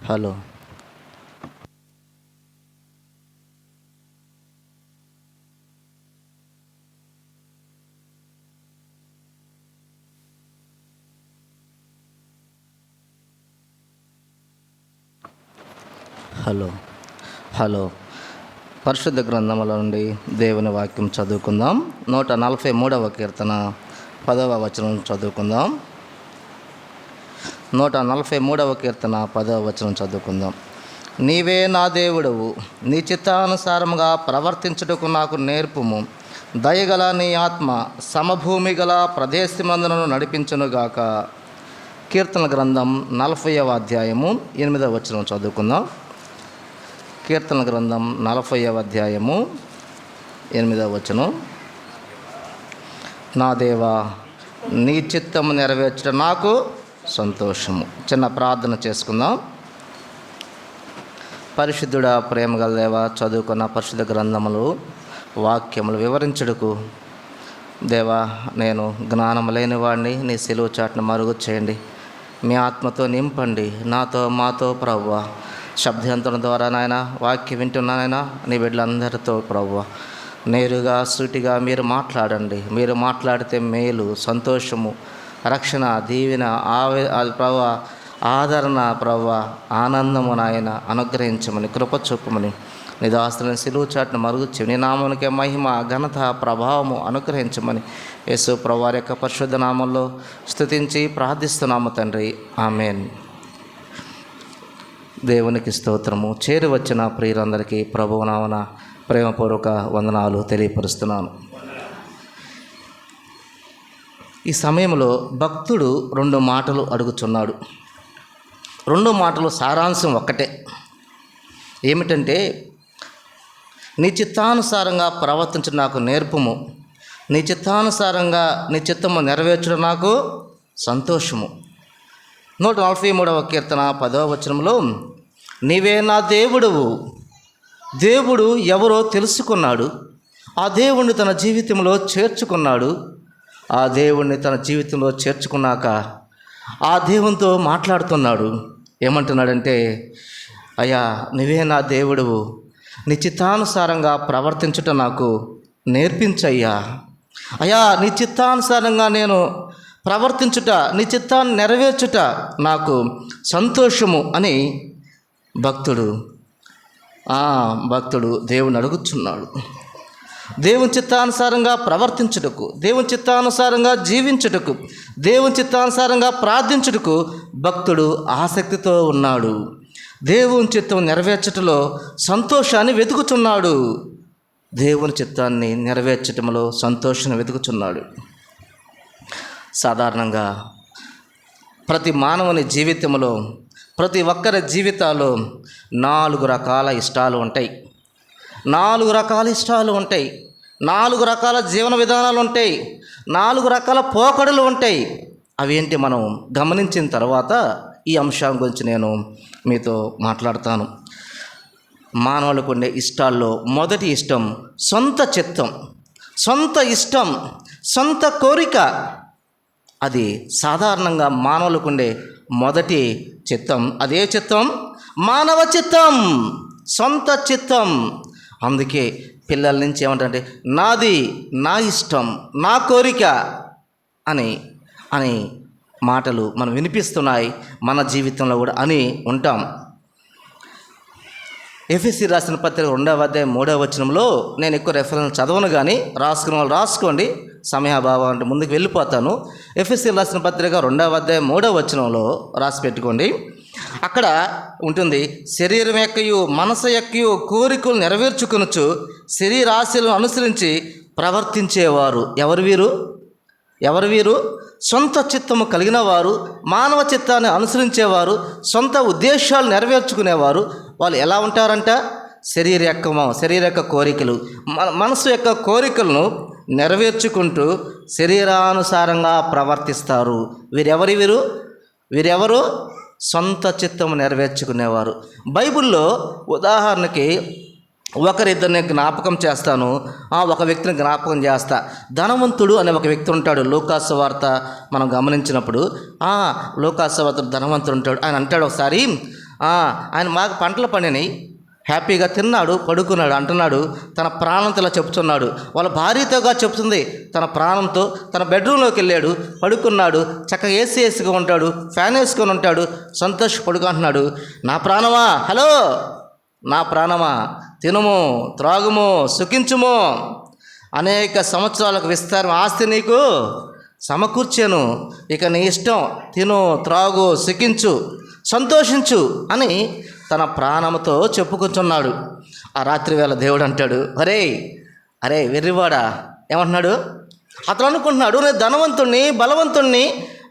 Hello hello hello పరిశుద్ధ గ్రంథముల నుండి దేవుని వాక్యం చదువుకుందాం. 143వ కీర్తన 10వ వచనం చదువుకుందాం. 143వ కీర్తన 10వ వచనం చదువుకుందాం. నీవే నా దేవుడవు, నీ చిత్తానుసారముగా ప్రవర్తించుటకు నాకు నేర్పుము. దయగల నీ ఆత్మ సమభూమి గల ప్రదేశమందును నడిపించునుగాక. కీర్తన గ్రంథం 40వ అధ్యాయము 8వ వచనం చదువుకుందాం. కీర్తన గ్రంథం 40వ అధ్యాయము 8వ వచనం. నా దేవా, నీ చిత్తము నెరవేర్చడం నాకు సంతోషము. చిన్న ప్రార్థన చేసుకుందాం. పరిశుద్ధుడా, ప్రేమగల దేవా, చదువుకున్న పరిశుద్ధ గ్రంథములు వాక్యములు వివరించుటకు దేవా, నేను జ్ఞానం లేని వాడిని. నీ సిలువ చాటును మరుగు చేయండి, మీ ఆత్మతో నింపండి. నాతో మాతో ప్రభువా, శబ్దయంత్రం ద్వారా నాయన వాక్యం వింటున్నానైనా నీ బిడ్డలందరితో ప్రభువా నేరుగా సూటిగా మీరు మాట్లాడండి. మీరు మాట్లాడితే మేలు, సంతోషము, రక్షణ, దీవెన, ప్రభువా ఆదరణ, ప్రభువా ఆనందము నాయన అనుగ్రహించమని, కృప చూపమని, నీ దాసులను సిలువ చాటును మరుగుచ్చి నీ నామానికే మహిమ, ఘనత, ప్రభావము అనుగ్రహించమని యేసు ప్రభువారి యొక్క పరిశుద్ధ నామంలో స్తుతించి ప్రార్థిస్తున్నాము తండ్రి, ఆమేన్. దేవునికి స్తోత్రము. చేరి వచ్చిన ప్రియులందరికీ ప్రభువు నామమున ప్రేమపూర్వక వందనాలు తెలియపరుస్తున్నాను. ఈ సమయంలో భక్తుడు 2 మాటలు అడుగుచున్నాడు. 2 మాటలు సారాంశం ఒక్కటే. ఏమిటంటే, నీ చిత్తానుసారంగా ప్రవర్తించడం నాకు నేర్పుము. నీ చిత్తానుసారంగా నీ చిత్తము నెరవేర్చడం నాకు సంతోషము. 143వ కీర్తన 10వ వచనంలో, నీవే నా దేవుడవు. దేవుడు ఎవరో తెలుసుకున్నాడు. ఆ దేవుణ్ణి తన జీవితంలో చేర్చుకున్నాడు. ఆ దేవుణ్ణి తన జీవితంలో చేర్చుకున్నాక ఆ దేవునితో మాట్లాడుతున్నాడు. ఏమంటున్నాడంటే, అయ్యా, నీవే నా దేవుడవు, నీ చిత్తానుసారంగా ప్రవర్తించుట నాకు నేర్పించయ్యా. అయ్యా, నీ చిత్తానుసారంగా నేను ప్రవర్తించుట, నీ చిత్తాన్ని నెరవేర్చుట నాకు సంతోషము అని భక్తుడు దేవుని అడుగుచున్నాడు. దేవుని చిత్తానుసారంగా ప్రవర్తించుటకు, దేవుని చిత్తానుసారంగా జీవించుటకు, దేవుని చిత్తానుసారంగా ప్రార్థించుటకు భక్తుడు ఆసక్తితో ఉన్నాడు. దేవుని చిత్తం నెరవేర్చటంలో సంతోషాన్ని వెతుకుచున్నాడు. దేవుని చిత్తాన్ని నెరవేర్చటంలో సంతోషాన్ని వెతుకుచున్నాడు. సాధారణంగా ప్రతి మానవుని జీవితంలో, ప్రతి ఒక్కరి జీవితాల్లో 4 రకాల ఇష్టాలు ఉంటాయి. 4 రకాల ఇష్టాలు ఉంటాయి. 4 రకాల జీవన విధానాలు ఉంటాయి. 4 రకాల పోకడలు ఉంటాయి. అవేంటి మనం గమనించిన తర్వాత ఈ అంశం గురించి నేను మీతో మాట్లాడతాను. మానవులకు ఉండే ఇష్టాల్లో మొదటి ఇష్టం సొంత చిత్తం, సొంత ఇష్టం, సొంత కోరిక. అది సాధారణంగా మానవులకు ఉండే మొదటి చిత్తం. అదే చిత్తం మానవ చిత్తం, సొంత చిత్తం. అందుకే పిల్లల నుంచి ఏమంటారంటే, నాది, నా ఇష్టం, నా కోరిక అని మాటలు మనం వినిపిస్తున్నాయి. మన జీవితంలో కూడా అని ఉంటాం. ఎఫెసీ రాసిన పత్రిక 2వ అధ్యాయం 3వ వచనంలో, నేను ఎక్కువ రెఫరెన్స్ చదవను కానీ రాసుకున్న వాళ్ళు రాసుకోండి, సమయాభావం అంటే ముందుకు వెళ్ళిపోతాను. ఎఫెసీ రాసిన పత్రిక 2వ అధ్యాయం 3వ వచనంలో రాసి పెట్టుకోండి. అక్కడ ఉంటుంది, శరీరం యొక్కయు మనసు యొక్కయు కోరికలు నెరవేర్చుకొనుచు శరీరాశలను అనుసరించి ప్రవర్తించేవారు. ఎవరు వీరు? సొంత చిత్తము కలిగిన వారు, మానవ చిత్తాన్ని అనుసరించేవారు, సొంత ఉద్దేశాలు నెరవేర్చుకునేవారు. వాళ్ళు ఎలా ఉంటారంట? శరీర యొక్క కోరికలు, మనసు యొక్క కోరికలను నెరవేర్చుకుంటూ శరీరానుసారంగా ప్రవర్తిస్తారు. వీరెవరు? సొంత చిత్తము నెరవేర్చుకునేవారు. బైబిల్లో ఉదాహరణకి ఒకరిద్దరిని జ్ఞాపకం చేస్తాను. ఒక వ్యక్తిని జ్ఞాపకం చేస్తా. ధనవంతుడు అనే ఒక వ్యక్తి ఉంటాడు. లూకాసు వార్త మనం గమనించినప్పుడు లూకాసు వార్త ధనవంతుడు ఉంటాడు. ఆయన అంటాడు ఒకసారి, ఆయన బాగా పంటలు పండినాయి, హ్యాపీగా తిన్నాడు, పడుకున్నాడు అంటున్నాడు. తన ప్రాణంతో ఇలా చెప్తున్నాడు. వాళ్ళ భార్యతోగా చెప్తుంది. తన ప్రాణంతో తన బెడ్రూమ్లోకి వెళ్ళాడు, పడుకున్నాడు, చక్కగా ఏసీ వేసుకొని ఉంటాడు, ఫ్యాన్ వేసుకొని ఉంటాడు, సంతోష పడుకుంటున్నాడు. నా ప్రాణమా, హలో నా ప్రాణమా, తినుము, త్రాగుము, సుఖించుము, అనేక సంవత్సరాలకు విస్తారం ఆస్తి నీకు సమకూర్చాను, ఇక నీ ఇష్టం, తిను, త్రాగు, సుఖించు, సంతోషించు అని తన ప్రాణంతో చెప్పుకుంటున్నాడు. ఆ రాత్రి వేళ దేవుడు అంటాడు, అరే వెర్రివాడా, ఏమంటున్నాడు? అతను అనుకుంటున్నాడు, నేను ధనవంతుణ్ణి, బలవంతుణ్ణి,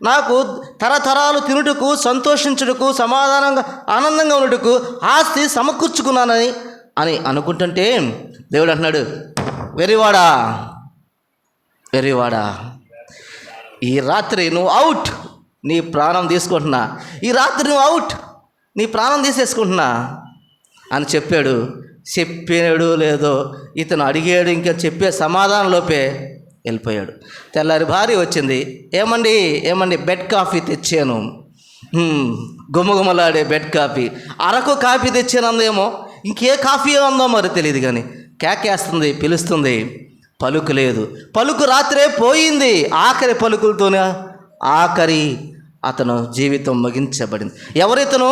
నాకు తరతరాలు తినుటకు, సంతోషించుటకు, సమాధానంగా ఆనందంగా ఉన్నటకు ఆస్తి సమకూర్చుకున్నానని అని అనుకుంటుంటే దేవుడు అంటున్నాడు, వెర్రివాడా, ఈ రాత్రి నువ్వు అవుట్, నీ ప్రాణం తీసుకుంటున్నా, ఈ రాత్రి నువ్వు అవుట్, నీ ప్రాణం తీసేసుకుంటున్నా అని చెప్పాడు. చెప్పాడు లేదో ఇతను అడిగాడు, ఇంకా చెప్పే సమాధానంలోపే వెళ్ళిపోయాడు. తెల్లారి భార్య వచ్చింది, ఏమండి బెడ్ కాఫీ తెచ్చాను, గుమగుమలాడే బెడ్ కాఫీ, అరకు కాఫీ తెచ్చాను అందేమో, ఇంకే కాఫీ ఉందో మరి తెలియదు, కానీ కేకేస్తుంది, పిలుస్తుంది, పలుకు లేదు. పలుకు రాత్రే పోయింది. ఆఖరి పలుకులతోనే అతను జీవితం ముగించబడింది. ఎవరితను?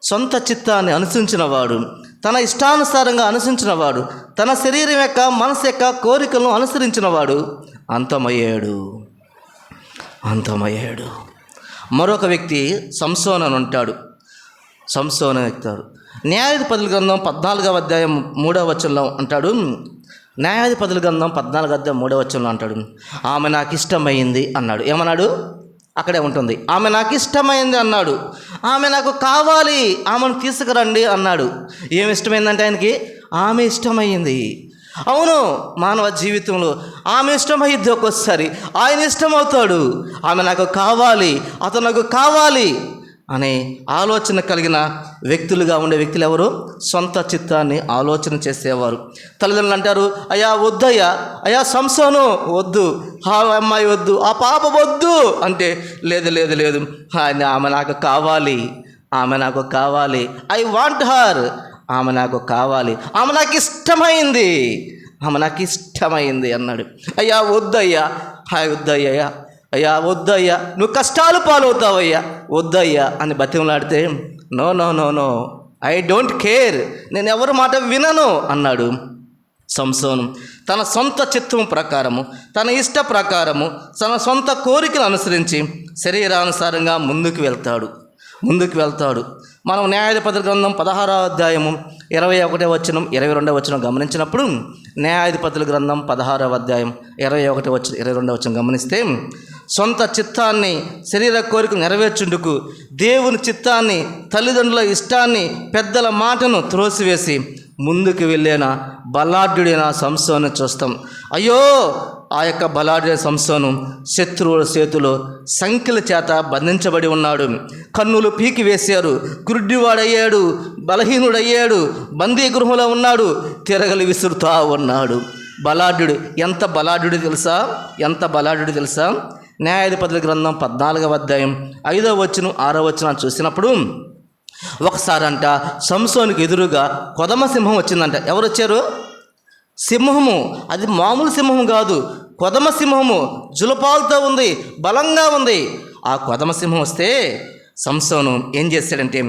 సొంత చిత్తాన్ని అనుసరించినవాడు, తన ఇష్టానుసారంగా అనుసరించినవాడు, తన శరీరం యొక్క, మనసు యొక్క కోరికలను అనుసరించినవాడు అంతమయ్యాడు. మరొక వ్యక్తి సంసోను అని ఉంటాడు. సంసోను ఎక్కుతాడు. న్యాయాధిపతుల గ్రంథం 14వ అధ్యాయం 3వ వచనంలో అంటాడు. న్యాయాధిపతుల గ్రంథం 14వ అధ్యాయం 3వ వచనంలో అంటాడు, ఆమె నాకు ఇష్టమైంది అన్నాడు. ఏమన్నాడు? అక్కడే ఉంటుంది. ఆమె నాకు ఇష్టమైంది అన్నాడు. ఆమె నాకు కావాలి, ఆమెను తీసుకురండి అన్నాడు. ఏమి ఇష్టమైందంటే ఆయనకి ఆమె ఇష్టమైంది. అవును, మానవ జీవితంలో ఆమె ఇష్టమైద్ది, ఒక్కోసారి ఆయన ఇష్టమవుతాడు. ఆమె నాకు కావాలి, అతను నాకు కావాలి అనే ఆలోచన కలిగిన వ్యక్తులుగా ఉండే వ్యక్తులు ఎవరు? సొంత చిత్తాన్ని ఆలోచన చేసేవారు. తల్లిదండ్రులు అంటారు, అయ్యా అయ్యా సంసోను వద్దు, ఆ అమ్మాయి వద్దు, ఆ పాప వద్దు అంటే, లేదు ఆమె నాకు కావాలి, ఐ వాంట్ హర్, ఆమె నాకు కావాలి, ఆమె నాకు ఇష్టమైంది అన్నాడు. అయ్యా వద్దయ్యా, వద్దయ్యా, నువ్వు కష్టాలు పాలవుతావయ్యా, వద్దయ్యా అని బతిమలాడితే, నో, ఐ డోంట్ కేర్, నేను ఎవరి మాట వినను అన్నాడు సంసోను. తన సొంత చిత్తం ప్రకారము, తన ఇష్ట ప్రకారము, తన సొంత కోరికలు అనుసరించి శరీరానుసారంగా ముందుకు వెళ్తాడు. మనం న్యాయాధిపతుల గ్రంథం 16వ అధ్యాయము 21వ వచనం 22వ వచనం గమనించినప్పుడు, న్యాయాధిపతుల గ్రంథం 16వ అధ్యాయం 21వ వచనం 22వ వచనం గమనిస్తే, సొంత చిత్తాన్ని, శరీర కోరికలు నెరవేర్చుందుకు దేవుని చిత్తాన్ని, తల్లిదండ్రుల ఇష్టాన్ని, పెద్దల మాటను త్రోసివేసి ముందుకు వెళ్ళిన బలాఢ్యుడైన సంసోను చూస్తాం. అయ్యో, ఆ యొక్క బలాఢ్యుడైన సంసోను శత్రువుల చేతిలో సంఖ్యల చేత బంధించబడి ఉన్నాడు. కన్నులు పీకి వేశారు, గుడ్డివాడయ్యాడు, బలహీనుడయ్యాడు, బందీ గృహంలో ఉన్నాడు, తిరగలి విసురుతా ఉన్నాడు. బలాఢ్యుడు ఎంత బలాఢ్యుడు తెలుసా? న్యాయాధిపతుల గ్రంథం 14వ అధ్యాయం 5వ వచనం 6వ వచనం చూసినప్పుడు, ఒకసారంట సంసోనుకి ఎదురుగా కొదమ సింహం వచ్చిందంట. ఎవరు వచ్చారు? సింహము. అది మామూలు సింహం కాదు, కొదమ సింహము. జులపాలతో ఉంది, బలంగా ఉంది. ఆ కొదమ సింహం వస్తే సంసోను ఏం చేశాడంటే,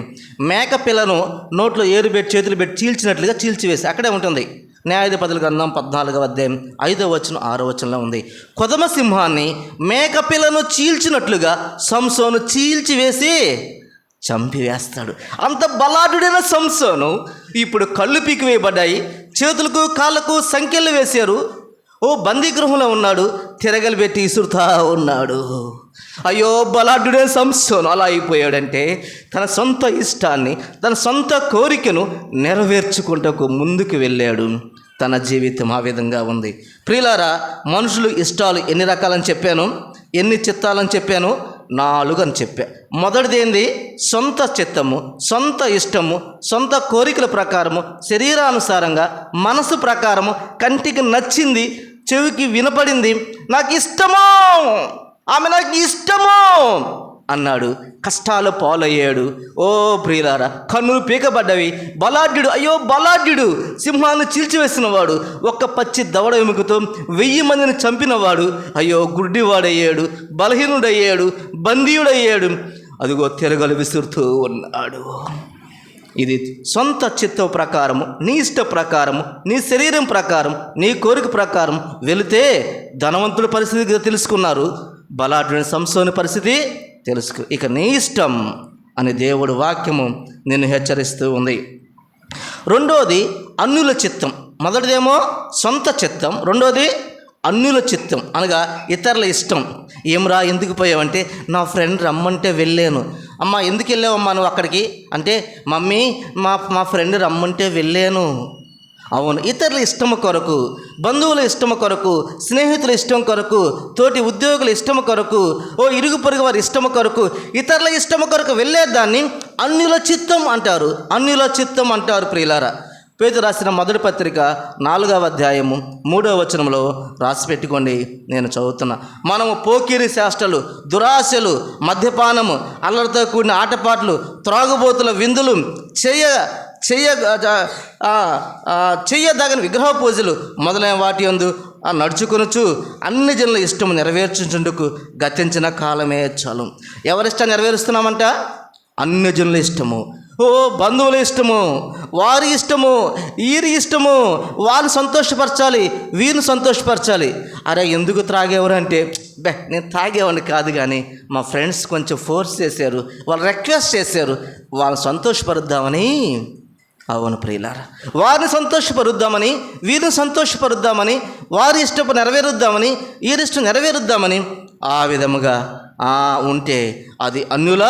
మేక పిల్లను నోట్లో ఏరు పెట్టి, చేతులు పెట్టి చీల్చినట్లుగా చీల్చివేసి, అక్కడే ఉంటుంది. న్యాయాధిపతుల గ్రంథం 14వ అధ్యాయం 5వ వచనం 6వ వచనంలో ఉంది. కొదమ సింహాన్ని మేక పిల్లను చీల్చినట్లుగా సంసోను చీల్చివేసి చంపివేస్తాడు. అంత బలాఢ్యుడైన సంసోను ఇప్పుడు కళ్ళు పీకి వేయబడ్డాయి, చేతులకు కాళ్ళకు సంకెళ్ళు వేశారు, బందీ గృహంలో ఉన్నాడు, తిరగలు పెట్టి ఇసురుతా ఉన్నాడు. అయ్యో, బలాఢ్యుడైన సంసోను అలా అయిపోయాడంటే తన సొంత ఇష్టాన్ని, తన సొంత కోరికను నెరవేర్చుకుంటూ ముందుకు వెళ్ళాడు. తన జీవితం ఆ విధంగా ఉంది. ప్రియులారా, మనుషులు ఇష్టాలు ఎన్ని రకాలని చెప్పాను, ఎన్ని చిత్తాలని చెప్పాను? 4 అని చెప్పా. మొదటిది ఏంది? సొంత చిత్తము, సొంత ఇష్టము, సొంత కోరికల ప్రకారము, శరీరానుసారంగా, మనసు ప్రకారము, కంటికి నచ్చింది, చెవికి వినపడింది, నాకు ఇష్టము, ఆమె నాకు ఇష్టము అన్నాడు. కష్టాలు పాలయ్యాడు. ఓ ప్రియులారా, కన్నులు పీకబడ్డవి. బలాఢ్యుడు, అయ్యో బలాఢ్యుడు, సింహాన్ని చీల్చివేసినవాడు, ఒక్క పచ్చి దవడ ఎముకతో 1000 మందిని చంపినవాడు, అయ్యో గుడ్డివాడయ్యాడు, బలహీనుడయ్యాడు, బందీయుడయ్యాడు. అదిగో తిరగలు విసురుతూ ఉన్నాడు. ఇది సొంత చిత్త ప్రకారము, నీ ఇష్ట ప్రకారము, నీ శరీరం ప్రకారం, నీ కోరిక ప్రకారం వెళితే ధనవంతుల పరిస్థితి తెలుసుకున్నారు, బలాఢ్యుని సంసోని పరిస్థితి తెలుసుకు. ఇక నీ ఇష్టం అని దేవుడు వాక్యము నిన్ను హెచ్చరిస్తూ ఉంది. రెండోది అన్యుల చిత్తం. మొదటిదేమో సొంత చిత్తం, రెండోది అన్యుల చిత్తం అనగా ఇతరుల ఇష్టం. ఏమరా ఎందుకు పోయావంటే, నా ఫ్రెండ్ రమ్మంటే వెళ్ళాను. అమ్మ ఎందుకు వెళ్ళావమ్మా నువ్వు అక్కడికి అంటే, మమ్మీ మా ఫ్రెండ్ రమ్మంటే వెళ్ళాను. అవును, ఇతరుల ఇష్టము కొరకు, బంధువుల ఇష్టము కొరకు, స్నేహితుల ఇష్టం కొరకు, తోటి ఉద్యోగుల ఇష్టము కొరకు, ఓ ఇరుగు పొరుగు వారి ఇష్టము కొరకు, ఇతరుల ఇష్టము కొరకు వెళ్ళేదాన్ని అన్యుల చిత్తం అంటారు. అన్యుల చిత్తం అంటారు. ప్రియులారా, పేతురు రాసిన మొదటి పత్రిక 4వ అధ్యాయము 3వ వచనంలో రాసి పెట్టుకోండి, నేను చదువుతున్నా. మనము పోకిరి చేష్టలు, దురాశలు, మద్యపానము, అల్లరితో కూడిన ఆటపాటలు, త్రాగుబోతుల విందులు, చెయ్యదగని విగ్రహ పూజలు మొదలైన వాటి యందు నడుచుకొనుచు అన్ని జనుల ఇష్టము నెరవేర్చుటకు గతించిన కాలమే చాలు. ఎవరిష్టం నెరవేరుస్తున్నామంట? అన్ని జనుల ఇష్టము. ఓ బంధువుల ఇష్టము, వారి ఇష్టము, వీరి ఇష్టము, వాళ్ళు సంతోషపరచాలి, వీరిని సంతోషపరచాలి. అరే ఎందుకు త్రాగేవారు అంటే, నేను తాగేవాడిని కాదు, కానీ మా ఫ్రెండ్స్ కొంచెం ఫోర్స్ చేశారు, వాళ్ళు రిక్వెస్ట్ చేశారు, వాళ్ళని సంతోషపరుద్దామని. అవును ప్రియులారా, వారిని సంతోషపరుద్దామని, వీరిని సంతోషపరుద్దామని, వారి ఇష్టం నెరవేరుద్దామని, వీరి ఇష్టం నెరవేరుద్దామని ఆ విధముగా ఉంటే అది అన్యుల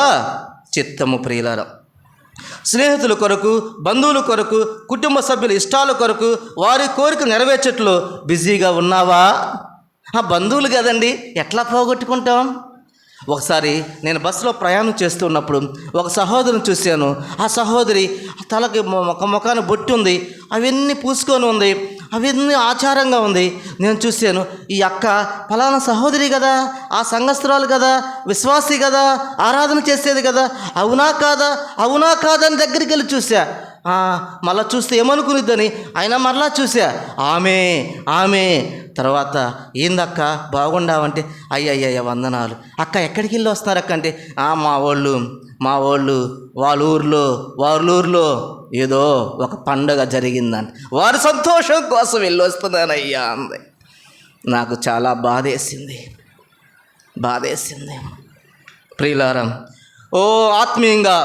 చిత్తము. ప్రియులారా, స్నేహితుల కొరకు, బంధువుల కొరకు, కుటుంబ సభ్యుల ఇష్టాల కొరకు, వారి కోరిక నెరవేర్చట్లో బిజీగా ఉన్నావా? బంధువులు కదండి, ఎట్లా పోగొట్టుకుంటాం? ఒకసారి నేను బస్సులో ప్రయాణం చేస్తున్నప్పుడు ఒక సహోదరిని చూశాను. ఆ సహోదరి తలకి ముఖాన బొట్టు ఉంది, అవన్నీ పూసుకొని ఉంది, అవన్నీ ఆచారంగా ఉంది. నేను చూశాను, ఈ అక్క ఫలానా సహోదరి కదా, ఆ సంఘస్థురాలు కదా, విశ్వాసి కదా, ఆరాధన చేసేది కదా, అవునా కాదా, అవునా కాదని దగ్గరికి వెళ్ళి చూసా. మళ్ళా చూస్తే ఏమనుకునిద్దని అయినా మరలా చూసా, ఆమె. తర్వాత ఏందక్క బాగుండావంటే, అయ్యయ్య వందనాలు అక్క, ఎక్కడికి వెళ్ళి వస్తున్నారు అక్క అంటే, మా వాళ్ళు వాళ్ళ ఊర్లో ఏదో ఒక పండుగ జరిగిందని వారి సంతోషం కోసం వెళ్ళి వస్తున్నానయ్యా అంది. నాకు చాలా బాధేసింది. ప్రియులారా, ఓ ఆత్మీయంగా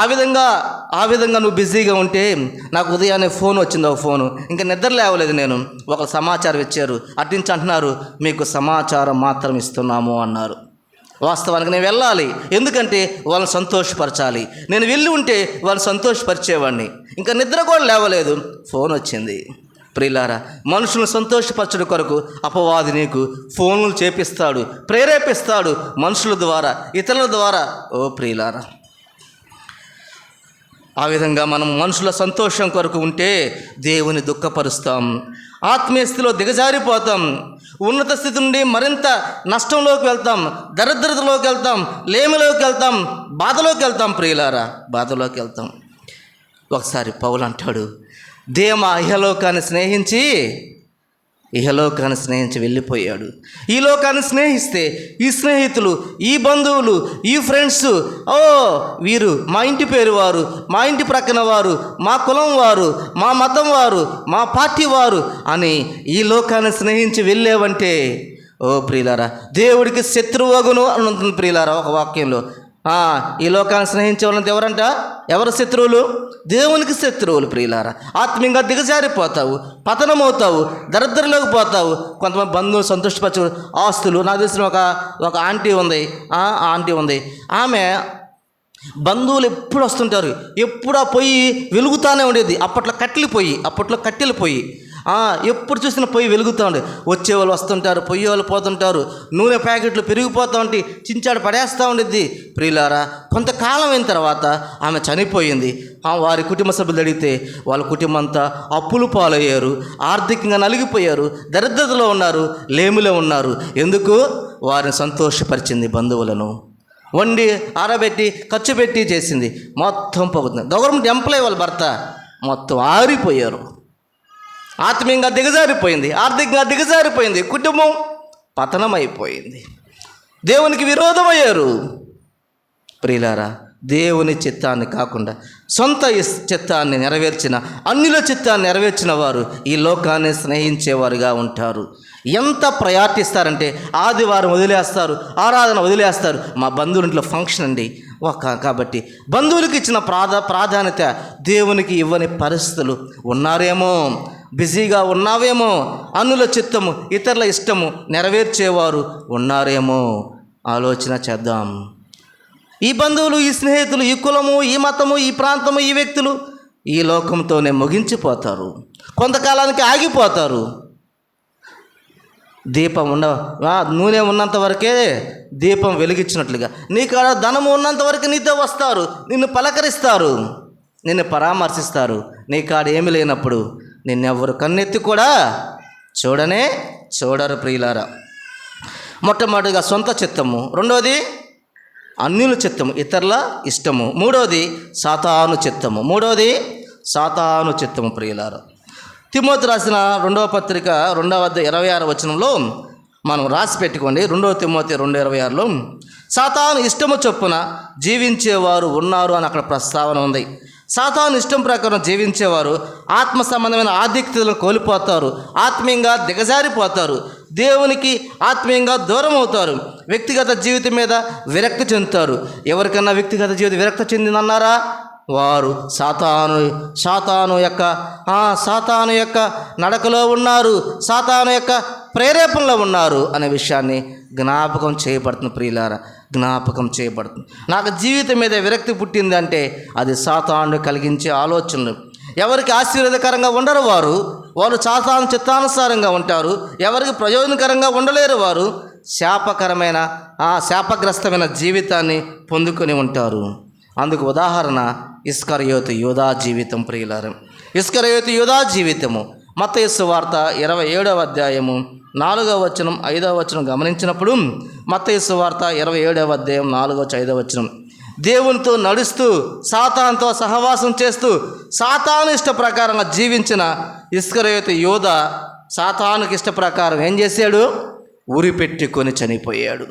ఆ విధంగా నువ్వు బిజీగా ఉంటే, నాకు ఉదయాన్నే ఫోన్ వచ్చింది, ఒక ఫోను. ఇంకా నిద్ర లేవలేదు నేను. ఒక సమాచారం ఇచ్చారు, అట్నుంచి అంటున్నారు, మీకు సమాచారం మాత్రం ఇస్తున్నాము అన్నారు. వాస్తవానికి నేను వెళ్ళాలి, ఎందుకంటే వాళ్ళని సంతోషపరచాలి. నేను వెళ్ళి ఉంటే వాళ్ళని సంతోషపరిచేవాడిని. ఇంకా నిద్ర కూడా లేవలేదు, ఫోన్ వచ్చింది. ప్రియులారా, మనుషులను సంతోషపరచడం కొరకు అపవాది నీకు ఫోన్లు చేపిస్తాడు, ప్రేరేపిస్తాడు, మనుషుల ద్వారా, ఇతరుల ద్వారా. ఓ ప్రియులారా, ఆ విధంగా మనం మనుషుల సంతోషం కొరకు ఉంటే దేవుని దుఃఖపరుస్తాం, ఆత్మీయ స్థితిలో దిగజారిపోతాం, ఉన్నత స్థితి నుండి మరింత నష్టంలోకి వెళ్తాం, దరిద్రతలోకి వెళ్తాం, లేమిలోకి వెళ్తాం, బాధలోకి వెళ్తాం. ప్రియులారా, బాధలోకి వెళ్తాం. ఒకసారి పౌలు అంటాడు, దేమా ఇహలోకాన్ని స్నేహించి వెళ్ళిపోయాడు. ఈ లోకాన్ని స్నేహిస్తే ఈ స్నేహితులు, ఈ బంధువులు, ఈ ఫ్రెండ్స్, వీరు మా ఇంటి పేరు వారు, మా ఇంటి ప్రక్కన వారు, మా కులం వారు, మా మతం వారు, మా పార్టీ వారు అని ఈ లోకాన్ని స్నేహించి వెళ్ళేవంటే, ఓ ప్రియులారా, దేవుడికి శత్రువగును అని ఉంటుంది. ప్రియులారా, ఒక వాక్యంలో ఈ లోకాన్ని స్నేహించే వాళ్ళంతా ఎవరంట? ఎవరు శత్రువులు? దేవునికి శత్రువులు. ప్రియులారా, ఆత్మీయంగా దిగజారిపోతావు, పతనమవుతావు, దరిద్రంలోకి పోతావు. కొంతమంది బంధువులు సంతోషపరచు ఆస్తులు. నాకు తెలిసిన ఒక ఆంటీ ఉంది. ఆమె బంధువులు ఎప్పుడు వస్తుంటారు, ఎప్పుడు ఆ పొయ్యి వెలుగుతూనే ఉండేది. అప్పట్లో కట్టెలు పొయ్యి, ఎప్పుడు చూసిన పొయ్యి వెలుగుతూ ఉండే. వచ్చేవాళ్ళు వస్తుంటారు, పొయ్యేవాళ్ళు పోతుంటారు, నూనె ప్యాకెట్లు పెరిగిపోతూ ఉంటే చించాడు పడేస్తూ ఉండేది. ప్రియులారా, కొంతకాలం అయిన తర్వాత ఆమె చనిపోయింది. వారి కుటుంబ సభ్యులు అడిగితే వాళ్ళ కుటుంబం అంతా అప్పులు పాలయ్యారు, ఆర్థికంగా నలిగిపోయారు, దరిద్రతలో ఉన్నారు, లేమిలో ఉన్నారు. ఎందుకు? వారిని సంతోషపరిచింది బంధువులను. వండి ఆరబెట్టి ఖర్చు పెట్టి చేసింది మొత్తం పోతుంది. గవర్నమెంట్ ఎంప్లాయీ వాళ్ళ భర్త మొత్తం ఆరిపోయారు. ఆత్మీయంగా దిగజారిపోయింది, ఆర్థికంగా దిగజారిపోయింది, కుటుంబం పతనమైపోయింది, దేవునికి విరోధమయ్యారు. ప్రియులారా, దేవుని చిత్తాన్ని కాకుండా సొంత చిత్తాన్ని నెరవేర్చిన, అన్యుల చిత్తాన్ని నెరవేర్చిన వారు ఈ లోకాన్ని స్నేహించేవారుగా ఉంటారు. ఎంత ప్రయారిటిస్తారంటే ఆదివారం వదిలేస్తారు, ఆరాధన వదిలేస్తారు. మా బంధువులింట్లో ఫంక్షన్ అండి కాబట్టి బంధువులకు ఇచ్చిన ప్రాధాన్యత దేవునికి ఇవ్వని పరిస్థితులు ఉన్నారేమో, బిజీగా ఉన్నావేమో, అన్యుల చిత్తము ఇతరుల ఇష్టము నెరవేర్చేవారు ఉన్నారేమో. ఆలోచన చేద్దాం. ఈ బంధువులు, ఈ స్నేహితులు, ఈ కులము, ఈ మతము, ఈ ప్రాంతము, ఈ వ్యక్తులు ఈ లోకంతోనే ముగించిపోతారు, కొంతకాలానికి ఆగిపోతారు. దీపం నూనె ఉన్నంత వరకే దీపం వెలిగించినట్లుగా నీ కాడ ధనము ఉన్నంత వరకు నీతో వస్తారు, నిన్ను పలకరిస్తారు, నిన్ను పరామర్శిస్తారు. నీ కాడ ఏమి లేనప్పుడు నిన్నెవ్వరు కన్నెత్తి కూడా చూడరు. ప్రియులారా, మొట్టమొదటిగా సొంత చిత్తము, రెండోది అన్యుల చిత్తము, ఇతరుల ఇష్టము, మూడోది సాతాను చిత్తము. ప్రియులారా, తిమోతి రాసిన 2వ పత్రిక 2:26 వచనంలో మనం రాసి పెట్టుకోండి. 2 తిమోతి 2:26లో సాతాను ఇష్టము చొప్పున జీవించేవారు ఉన్నారు అని అక్కడ ప్రస్తావన ఉంది. సాతాను ఇష్టం ప్రకారం జీవించేవారు ఆత్మ సంబంధమైన ఆధిక్యతలను కోల్పోతారు, ఆత్మీయంగా దిగజారిపోతారు, దేవునికి ఆత్మీయంగా దూరం అవుతారు, వ్యక్తిగత జీవితం మీద విరక్తి చెందుతారు. ఎవరికన్నా వ్యక్తిగత జీవితం విరక్తి చెందిందన్నారా? వారు సాతాను యొక్క నడకలో ఉన్నారు, సాతాను యొక్క ప్రేరేపణలో ఉన్నారు అనే విషయాన్ని జ్ఞాపకం చేయబడుతుంది. ప్రియులారా, జ్ఞాపకం చేయబడుతుంది. నాకు జీవితం మీద విరక్తి పుట్టిందంటే అది సాతాను కలిగించే ఆలోచనలు. ఎవరికి ఆశీర్వాదకరంగా ఉండరు వారు సాతాను చిత్తానుసారంగా ఉంటారు. ఎవరికి ప్రయోజనకరంగా ఉండలేరు వారు శాపగ్రస్తమైన జీవితాన్ని పొందుకొని ఉంటారు. అందుకు ఉదాహరణ ఇస్కరియోతు యూదా జీవితం. ప్రియులారా, ఇస్కరియోతు యూదా జీవితము మత్తయి సువార్త 27వ అధ్యాయము 4వ వచనం 5వ వచనం గమనించినప్పుడు, మత్తయి సువార్త 27వ అధ్యాయం 4-5వ వచనం, దేవునితో నడుస్తూ సాతానుతో సహవాసం చేస్తూ సాతాను ఇష్ట ప్రకారంగా జీవించిన ఇస్కరియోతు యూదా సాతానుకి ఇష్ట ప్రకారం ఏం చేశాడు? ఉరి పెట్టుకొని చనిపోయాడు.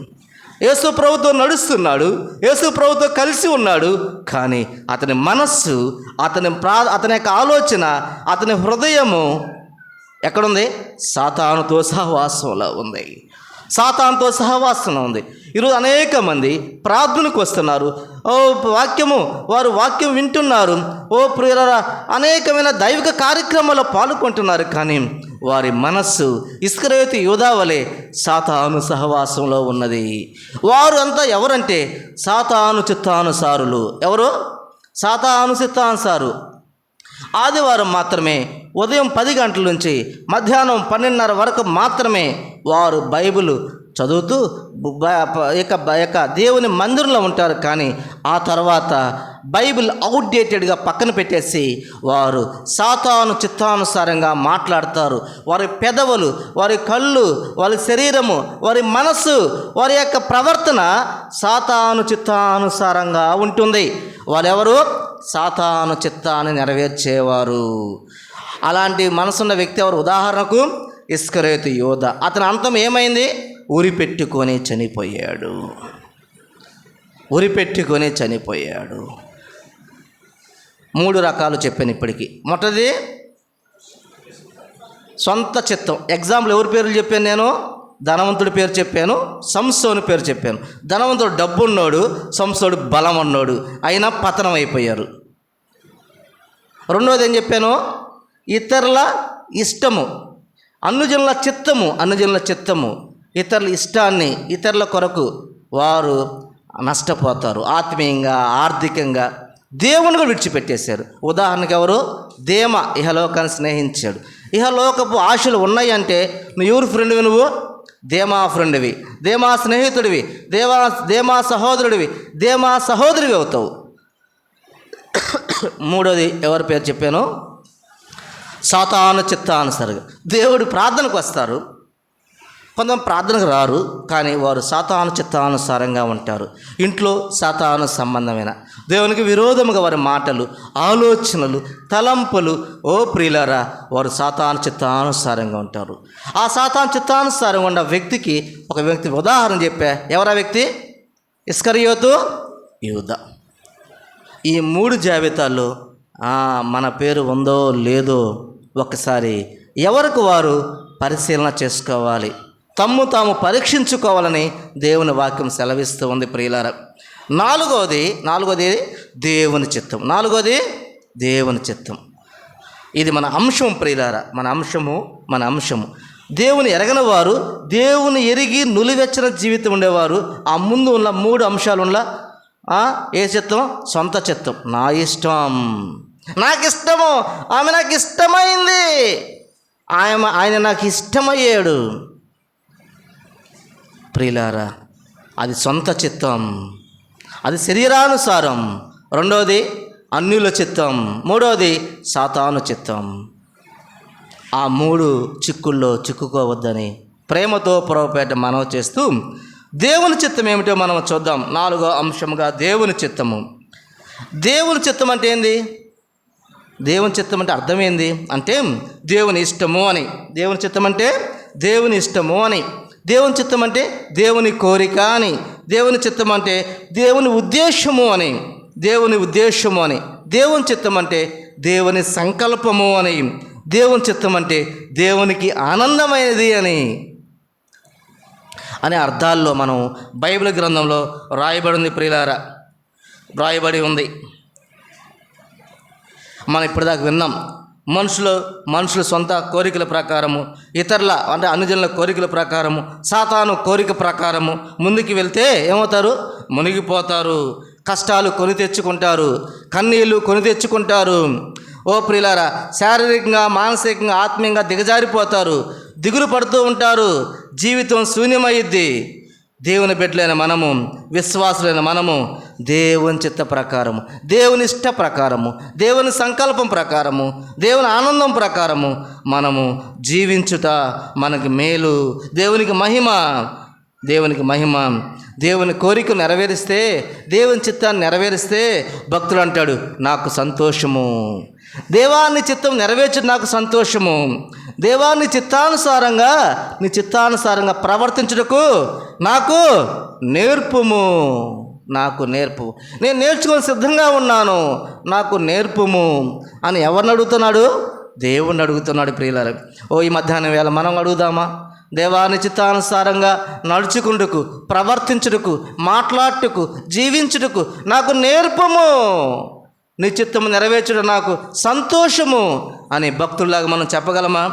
యేసు ప్రభుతో నడుస్తున్నాడు, యేసు ప్రభుతో కలిసి ఉన్నాడు, కానీ అతని మనస్సు, అతని యొక్క ఆలోచన, అతని హృదయము ఎక్కడుంది? సాతానుతో సహవాసంలో ఉంది. ఈరోజు అనేక మంది ప్రార్థనకు వస్తున్నారు, వారు వాక్యం వింటున్నారు, ప్రియులారా, అనేకమైన దైవిక కార్యక్రమాల్లో పాల్గొంటున్నారు, కానీ వారి మనస్సు ఇస్కరియోతు యూదా వలె సాతాను సహవాసంలో ఉన్నది. వారు అంతా ఎవరంటే సాతాను చిత్తానుసారులు. ఎవరు? సాతాను చిత్తానుసారు. ఆదివారం మాత్రమే ఉదయం 10 గంటల నుంచి మధ్యాహ్నం 12:30 వరకు మాత్రమే వారు బైబిల్ చదువుతూ దేవుని మందిరంలో ఉంటారు. కానీ ఆ తర్వాత బైబిల్ అవుట్డేటెడ్గా పక్కన పెట్టేసి వారు సాతాను చిత్తానుసారంగా మాట్లాడతారు. వారి పెదవులు, వారి కళ్ళు, వారి శరీరము, వారి మనస్సు, వారి యొక్క ప్రవర్తన సాతాను చిత్తానుసారంగా ఉంటుంది. వారెవరు? సాతాను చిత్తాన్ని నెరవేర్చేవారు. అలాంటి మనసున్న వ్యక్తి ఎవరు? ఉదాహరణకు ఇస్కరియోతు యూదా. అతని అంతం ఏమైంది? ఉరి పెట్టుకొని చనిపోయాడు. 3 రకాలు చెప్పాను ఇప్పటికీ. మొదటిది సొంత చిత్తం. ఎగ్జాంపుల్ ఎవరి పేర్లు చెప్పాను నేను? ధనవంతుడి పేరు చెప్పాను, సంసోను పేరు చెప్పాను. ధనవంతుడు డబ్బున్నోడు, సంసోడు బలం ఉన్నోడు, అయినా పతనం అయిపోయారు. రెండోది ఏం చెప్పాను? ఇతరుల ఇష్టము, అన్యజనుల చిత్తము, ఇతరుల ఇష్టాన్ని, ఇతరుల కొరకు వారు నష్టపోతారు. ఆత్మీయంగా, ఆర్థికంగా దేవుని కూడా విడిచిపెట్టేశారు. ఉదాహరణకు ఎవరు? దేమ ఇహలోకాన్ని స్నేహించాడు. ఇహలోకపు ఆశలు ఉన్నాయంటే నువ్వు ఎవరు ఫ్రెండ్వి? నువ్వు దేమా ఫ్రెండ్వి, దేమా స్నేహితుడివి, దేమా సహోదరివి అవుతావు. మూడోది ఎవరి పేరు చెప్పాను? సాతాను చిత్తానుసారంగా. దేవుడు ప్రార్థనకు వస్తారు, కొంతమంది ప్రార్థనకు రారు, కానీ వారు సాతాను చిత్తానుసారంగా ఉంటారు. ఇంట్లో సాతాను సంబంధమైన దేవునికి విరోధముగా వారి మాటలు, ఆలోచనలు, తలంపులు, ఓ ప్రియులారా, వారు సాతాను చిత్తానుసారంగా ఉంటారు. ఆ సాతాను చిత్తానుసారంగా ఉన్న వ్యక్తికి ఒక వ్యక్తి ఉదాహరణ చెప్పా. ఎవరా వ్యక్తి? ఇస్కరియోతు యూదా. ఈ 3 జాబితాల్లో మన పేరు ఉందో లేదో ఒకసారి ఎవరికి వారు పరిశీలన చేసుకోవాలి, తమ్ము తాము పరీక్షించుకోవాలని దేవుని వాక్యం సెలవిస్తూ ఉంది ప్రియులారా. నాలుగోది దేవుని చిత్తం. దేవుని చిత్తం. ఇది మన అంశం ప్రియులారా, మన అంశము. దేవుని ఎరగని వారు, దేవుని ఎరిగి నులివెచ్చని జీవితం ఉండేవారు ఆ ముందు ఉన్న 3 అంశాలు ఉన్న ఏ చిత్తం? సొంత చిత్తం. నా ఇష్టం, నాకు ఇష్టము, ఆమె నాకు ఇష్టమైంది, ఆయన నాకు ఇష్టమయ్యాడు. ప్రియులారా, అది సొంత చిత్తం, అది శరీరానుసారం. రెండవది అన్యుల చిత్తం, మూడవది సాతాను చిత్తం. ఆ 3 చిక్కుల్లో చిక్కుకోవద్దని ప్రేమతో ప్రభుపేట మనవి చేస్తూ దేవుని చిత్తం ఏమిటో మనం చూద్దాం. 4వ అంశంగా దేవుని చిత్తము. దేవుని చిత్తం అంటే ఏంది? దేవుని చిత్తం అంటే అర్థం ఏంది అంటే దేవుని ఇష్టము అని. దేవుని చిత్తం అంటే దేవుని ఇష్టము అని. దేవుని చిత్తం అంటే దేవుని కోరిక అని. దేవుని చిత్తం అంటే దేవుని ఉద్దేశము అని. దేవుని ఉద్దేశము అని. దేవుని చిత్తం అంటే దేవుని సంకల్పము అని. దేవుని చిత్తం అంటే దేవునికి ఆనందమైనది అనే అర్థాల్లో మనం బైబిల్ గ్రంథంలో రాయబడి ప్రియులారా, రాయబడి ఉంది. మనం ఇప్పటిదాకా విన్నాం. మనుషుల సొంత కోరికల ప్రకారము, ఇతరుల అంటే అనుజనుల కోరికల ప్రకారము, సాతాను కోరిక ప్రకారము ముందుకు వెళ్తే ఏమవుతారు? మునిగిపోతారు. కష్టాలు కొని తెచ్చుకుంటారు, కన్నీళ్ళు కొని తెచ్చుకుంటారు. ఓ ప్రియులారా, శారీరకంగా, మానసికంగా, ఆత్మీయంగా దిగజారిపోతారు, దిగులు పడుతూ ఉంటారు. జీవితం శూన్యమయ్యిద్ది. దేవుని బిడ్డలైన మనము, విశ్వాసులైన మనము దేవుని చిత్త ప్రకారము, దేవుని ఇష్ట ప్రకారము, దేవుని సంకల్పం ప్రకారము, దేవుని ఆనందం ప్రకారము మనము జీవించుట మనకి మేలు. దేవునికి మహిమ. దేవుని కోరిక నెరవేరిస్తే, దేవుని చిత్తాన్ని నెరవేరిస్తే భక్తులు అంటాడు, నాకు సంతోషము. దేవాన్ని చిత్తం నెరవేర్చడం నాకు సంతోషము. దేవాన్ని నీ చిత్తానుసారంగా ప్రవర్తించుటకు నాకు నేర్పుము. నేను నేర్చుకొని సిద్ధంగా ఉన్నాను, నాకు నేర్పుము అని ఎవరిని అడుగుతున్నాడు? దేవుణ్ణి అడుగుతున్నాడు ప్రియులారా. ఈ మధ్యాహ్నం వేళ మనం అడుగుదామా? దేవాని చిత్తానుసారంగా నడుచుకుంటుకు, ప్రవర్తించుటకు, మాట్లాడుటకు, జీవించుటకు నాకు నేర్పము. నీ చిత్తము నెరవేర్చడం నాకు సంతోషము అని భక్తుల్లాగా మనం చెప్పగలమా?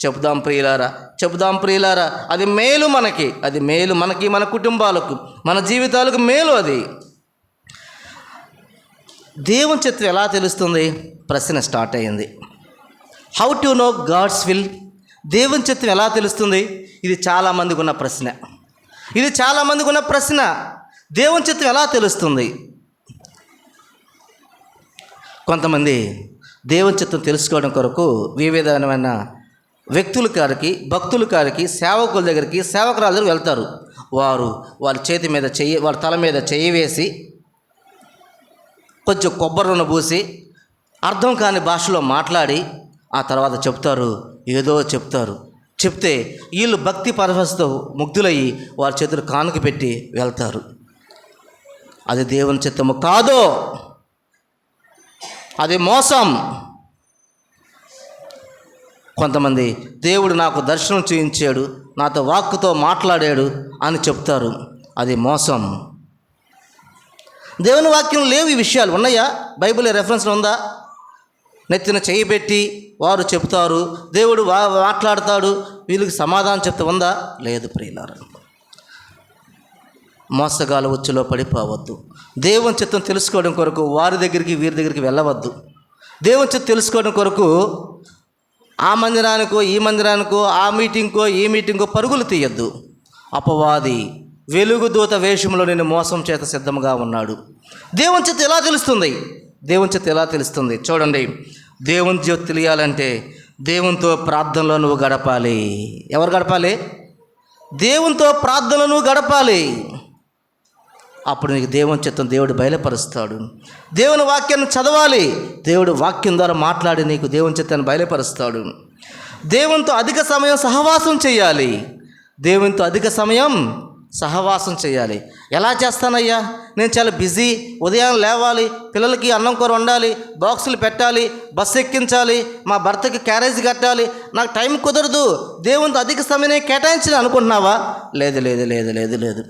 చెబుదాం ప్రియులారా. అది మేలు మనకి, మన కుటుంబాలకు, మన జీవితాలకు మేలు. అది దేవుని చిత్తం ఎలా తెలుస్తుంది? ప్రశ్న స్టార్ట్ అయ్యింది. How to know God's will? దేవుని చిత్తం ఎలా తెలుస్తుంది? ఇది చాలామందికి ఉన్న ప్రశ్న. దేవుని చిత్తం ఎలా తెలుస్తుంది? కొంతమంది దేవుని చిత్తం తెలుసుకోవడం కొరకు వివిధమైన వ్యక్తుల కారికి, భక్తుల కారికి, సేవకుల దగ్గరికి, సేవకురాల దగ్గరికి వెళ్తారు. వాళ్ళ చేతి మీద వాళ్ళ తల మీద చెయ్యి వేసి కొంచెం కొబ్బరి నూనె పూసి అర్థం కాని భాషలో మాట్లాడి ఆ తర్వాత చెప్తే వీళ్ళు భక్తి పరవశతో ముగ్ధులయ్యి వారి చేతులు కానుక పెట్టి వెళ్తారు. అది దేవుని చిత్తము కాదు, అది మోసం. కొంతమంది దేవుడు నాకు దర్శనం చూయించాడు, నాతో వాక్కుతో మాట్లాడాడు అని చెప్తారు. అది మోసం. దేవుని వాక్యం లేవు. ఈ విషయాలు ఉన్నాయా? బైబిల్ రెఫరెన్స్లో ఉందా? నెత్తిన చేయి పెట్టి వారు చెప్తారు, దేవుడు మాట్లాడతాడు, వీళ్ళకి సమాధానం చెప్తే ఉందా? లేదు ప్రియులారా. మోసగాల ఉచ్చులో పడిపోవద్దు. దేవుని చిత్తం తెలుసుకోవడం కొరకు వారి దగ్గరికి, వీరి దగ్గరికి వెళ్ళవద్దు. దేవుని చిత్తం తెలుసుకోవడం కొరకు ఆ మందిరానికో, ఈ మందిరానికో, ఆ మీటింగ్కో, ఈ మీటింగ్కో పరుగులు తీయద్దు. అపవాది వెలుగుదూత వేషంలో నేను మోసం చేత సిద్ధంగా ఉన్నాడు. దేవుని చిత్తం ఎలా తెలుస్తుంది? చూడండి, దేవుని జ్యోతి తెలియాలంటే దేవునితో ప్రార్థనలో నువ్వు గడపాలి. ఎవరు గడపాలి? దేవునితో ప్రార్థనను గడపాలి. అప్పుడు నీకు దేవుని చిత్తం దేవుడు బయలుపరుస్తాడు. దేవుని వాక్యాన్ని చదవాలి. దేవుడు వాక్యం ద్వారా మాట్లాడి నీకు దేవుని చిత్తాన్ని బయలుపరుస్తాడు. దేవునితో అధిక సమయం సహవాసం చేయాలి. దేవునితో అధిక సమయం సహవాసం చేయాలి. ఎలా చేస్తానయ్యా, నేను చాలా బిజీ, ఉదయం లేవాలి, పిల్లలకి అన్నం కూర వండాలి, బాక్సులు పెట్టాలి, బస్సు ఎక్కించాలి, మా భర్తకి క్యారేజ్ కట్టాలి, నాకు టైం కుదరదు, దేవునితో అధిక సమయం కేటాయించిన అనుకుంటున్నావా? లేదు లేదు లేదు లేదు లేదు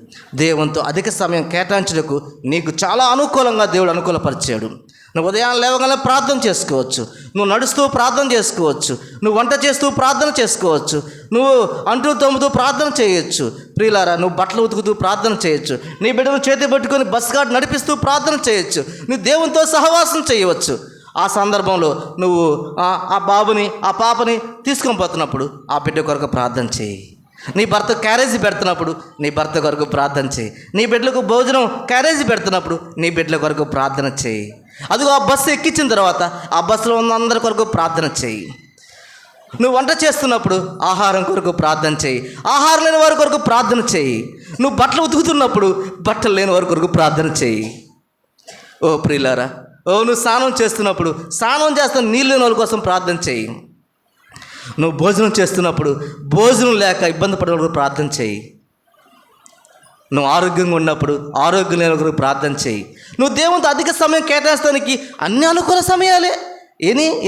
దేవునితో అధిక సమయం కేటాయించడానికి నీకు చాలా అనుకూలంగా దేవుడు అనుకూలపరిచాడు. నువ్వు ఉదయం లేవగానే ప్రార్థన చేసుకోవచ్చు, నువ్వు నడుస్తూ ప్రార్థన చేసుకోవచ్చు, నువ్వు వంట చేస్తూ ప్రార్థన చేసుకోవచ్చు, నువ్వు అంట్లు తోముతూ ప్రార్థన చేయొచ్చు. ప్రియులారా, నువ్వు బట్టలు ఉతుకుతూ ప్రార్థన చేయొచ్చు, నీ బిడ్డను చేతి పట్టుకొని బస్ కార్డు నడిపిస్తూ ప్రార్థన చేయొచ్చు, నువ్వు దేవునితో సహవాసం చేయవచ్చు. ఆ సందర్భంలో నువ్వు ఆ బాబుని ఆ పాపని తీసుకొని పోతున్నప్పుడు ఆ బిడ్డ కొరకు ప్రార్థన చేయి. నీ భర్త క్యారేజీ పెడుతున్నప్పుడు నీ భర్త కొరకు ప్రార్థన చేయి. నీ బిడ్డలకు భోజనం క్యారేజీ పెడుతున్నప్పుడు నీ బిడ్డల కొరకు ప్రార్థన చేయి. అదిగో ఆ బస్సు ఎక్కించిన తర్వాత ఆ బస్సులో ఉన్న అందరి కొరకు ప్రార్థన చేయి. నువ్వు వంట చేస్తున్నప్పుడు ఆహారం కొరకు ప్రార్థన చేయి. ఆహారం లేని వారి కొరకు ప్రార్థన చేయి. నువ్వు బట్టలు ఉతుకుతున్నప్పుడు బట్టలు లేని వారి కొరకు ప్రార్థన చేయి. ఓ ప్రియులారా, నువ్వు స్నానం చేస్తున్నప్పుడు స్నానం చేస్తున్న నీళ్ళు లేని వాళ్ళ కోసం ప్రార్థన చేయి. నువ్వు భోజనం చేస్తున్నప్పుడు భోజనం లేక ఇబ్బంది పడే వాళ్ళకు ప్రార్థన చేయి. నువ్వు ఆరోగ్యంగా ఉన్నప్పుడు ఆరోగ్యం లేని కొరకు ప్రార్థన చేయి. నువ్వు దేవునితో అధిక సమయం కేటాయిస్తానికి అన్ని అనుకూల సమయాలే.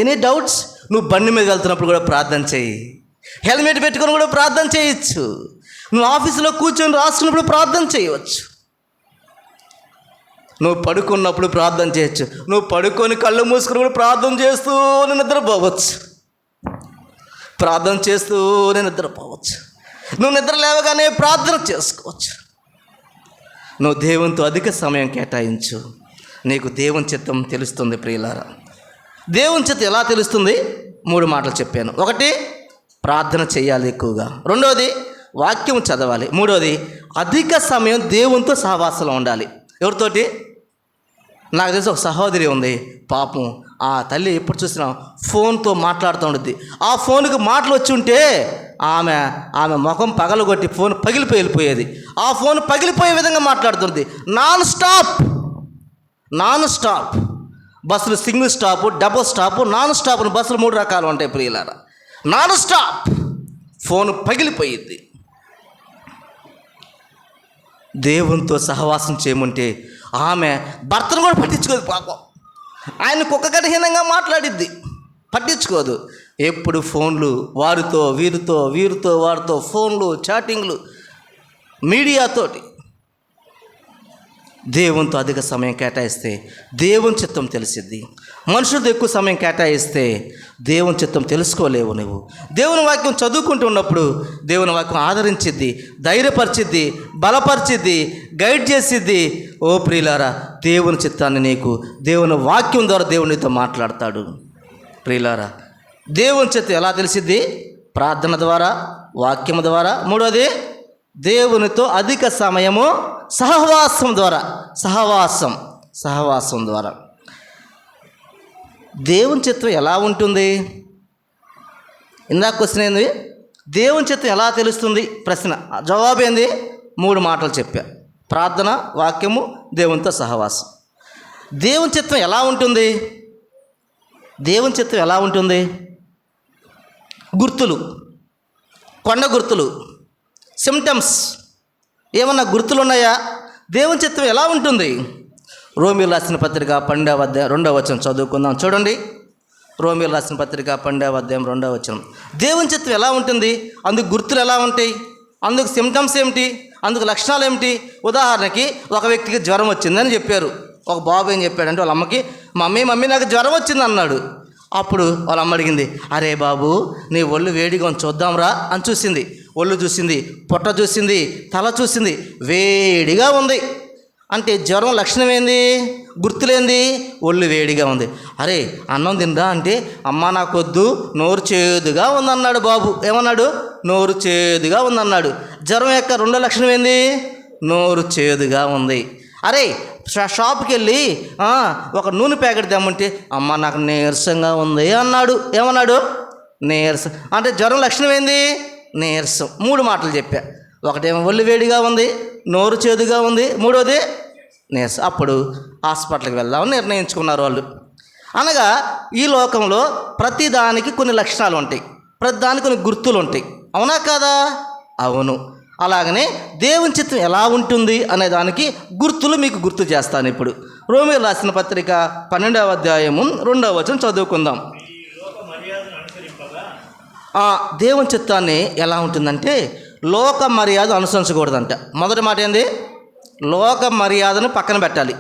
Any doubts? నువ్వు బండి మీద వెళ్తున్నప్పుడు కూడా ప్రార్థన చేయి. హెల్మెట్ పెట్టుకొని కూడా ప్రార్థన చేయొచ్చు. నువ్వు ఆఫీసులో కూర్చొని రాసుకున్నప్పుడు ప్రార్థన చేయవచ్చు. నువ్వు పడుకున్నప్పుడు ప్రార్థన చేయొచ్చు. నువ్వు పడుకొని కళ్ళు మూసుకుని కూడా ప్రార్థన చేస్తూ నిద్రపోవచ్చు. ప్రార్థన చేస్తూ నిద్రపోవచ్చు. నువ్వు నిద్ర లేవగానే ప్రార్థన చేసుకోవచ్చు. నువ్వు దేవునితో అధిక సమయం కేటాయించు, నీకు దేవుని చిత్తం తెలుస్తుంది. ప్రియులారా, దేవుని చిత్తం ఎలా తెలుస్తుంది? 3 మాటలు చెప్పాను. 1, ప్రార్థన చేయాలి ఎక్కువగా. 2, వాక్యం చదవాలి. 3, అధిక సమయం దేవునితో సహవాసంలో ఉండాలి. ఎవరితోటి? నాకు తెలిసి ఒక సహోదరి ఉంది, పాపం ఆ తల్లి ఎప్పుడు చూసినా ఫోన్తో మాట్లాడుతూ ఉంటుంది. ఆ ఫోన్కి మాటలు వచ్చి ఉంటే ఆమె ముఖం పగలగొట్టి ఫోన్ వెళ్ళిపోయేది. ఆ ఫోన్ పగిలిపోయే విధంగా మాట్లాడుతుంది. నాన్ స్టాప్ బస్సులు, single stop, double stop, non stop బస్సులు 3 రకాలు ఉంటాయి. ప్రియులారా, నాన్ స్టాప్ ఫోన్ పగిలిపోయింది. దేవునితో సహవాసం చేయమంటే ఆమె భర్తను కూడా పట్టించుకోదు. పాపం ఆయన కుక్కగడహీనంగా మాట్లాడిద్ది, పట్టించుకోదు. ఎప్పుడు ఫోన్లు, వీరితో వారితో ఫోన్లు, చాటింగ్లు, మీడియాతోటి. దేవునితో అధిక సమయం కేటాయిస్తే దేవుని చిత్తం తెలిసిద్ది. మనుషులతో ఎక్కువ సమయం కేటాయిస్తే దేవుని చిత్తం తెలుసుకోలేవు. నువ్వు దేవుని వాక్యం చదువుకుంటూ ఉన్నప్పుడు దేవుని వాక్యం ఆదరించిద్ది, ధైర్యపరిచిద్ది, బలపరిచిద్ది, గైడ్ చేసిద్ది. ఓ ప్రియులారా, దేవుని చిత్తాన్ని నీకు దేవుని వాక్యం ద్వారా దేవునితో మాట్లాడతాడు. ప్రియులారా, దేవుని చిత్తం ఎలా తెలిసిద్ది? ప్రార్థన ద్వారా, వాక్యం ద్వారా. 3, దేవునితో అధిక సమయము సహవాసం ద్వారా. సహవాసం ద్వారా దేవుని చిత్తం ఎలా ఉంటుంది? ఇందాక క్వశ్చన్ ఏంది? దేవుని చిత్తం ఎలా తెలుస్తుంది ప్రశ్న. జవాబు ఏంది? 3 మాటలు చెప్పా. ప్రార్థన, వాక్యము, దేవునితో సహవాసం. దేవుని చిత్తం ఎలా ఉంటుంది? దేవుని చిత్తం ఎలా ఉంటుంది? గుర్తులు, కొండ గుర్తులు, సిమ్టమ్స్, ఏమన్నా గుర్తులు ఉన్నాయా? దేవుని చిత్తం ఎలా ఉంటుంది? రోమీయులు రాసిన పత్రిక 12వ అధ్యాయం 2వ వచనం చదువుకుందాం. చూడండి, రోమీయులు రాసిన పత్రిక 12వ అధ్యాయం 2వ వచనం. దేవుని చిత్తం ఎలా ఉంటుంది? అందుకు గుర్తులు ఎలా ఉంటాయి? అందుకు సిమ్టమ్స్ ఏమిటి? అందుకు లక్షణాలు ఏమిటి? ఉదాహరణకి ఒక వ్యక్తికి జ్వరం వచ్చిందని చెప్పారు. ఒక బాబు ఏం చెప్పాడంటే వాళ్ళ అమ్మకి, మమ్మీ నాకు జ్వరం వచ్చింది అన్నాడు. అప్పుడు వాళ్ళ అమ్మ అడిగింది, అరే బాబు, నీ ఒళ్ళు వేడిగా చూద్దాంరా అని చూసింది. ఒళ్ళు చూసింది, పొట్ట చూసింది, తల చూసింది, వేడిగా ఉంది. అంటే జ్వరం లక్షణం ఏంది? గుర్తులేంది? ఒళ్ళు వేడిగా ఉంది. అరే అన్నం తిందా అంటే, అమ్మ నాకొద్దు, నోరు చేదుగా ఉందన్నాడు బాబు. ఏమన్నాడు? నోరు చేదుగా ఉందన్నాడు. జ్వరం యొక్క 2వ లక్షణం ఏంది? నోరు చేదుగా ఉంది. అరే షాప్కి వెళ్ళి ఒక నూనె ప్యాకెట్ తెమ్మంటే, అమ్మ నాకు నీరసంగా ఉంది అన్నాడు. ఏమన్నాడు? నీరసం. అంటే జ్వరం లక్షణం ఏంది? నీరసం. 3 మాటలు చెప్పా. ఒకటేమో ఒళ్ళు వేడిగా ఉంది, నోరు చేదుగా ఉంది, మూడోది నీరసం. అప్పుడు హాస్పిటల్కి వెళ్దామని నిర్ణయించుకున్నారు వాళ్ళు. అనగా ఈ లోకంలో ప్రతిదానికి కొన్ని లక్షణాలు ఉంటాయి, ప్రతిదానికి కొన్ని గుర్తులు ఉంటాయి. అవునా కాదా? అవును. అలాగనే దేవుని చిత్తం ఎలా ఉంటుంది అనే దానికి గుర్తులు మీకు గుర్తు చేస్తాను. ఇప్పుడు రోమీయులకు రాసిన పత్రిక 12వ అధ్యాయము 2వ వచనం చదువుకుందాం. దేవుని చిత్తాన్ని ఎలా ఉంటుందంటే లోక మర్యాద అనుసరించకూడదంట. మొదటి మాట ఏంది? లోక మర్యాదను పక్కన పెట్టాలి.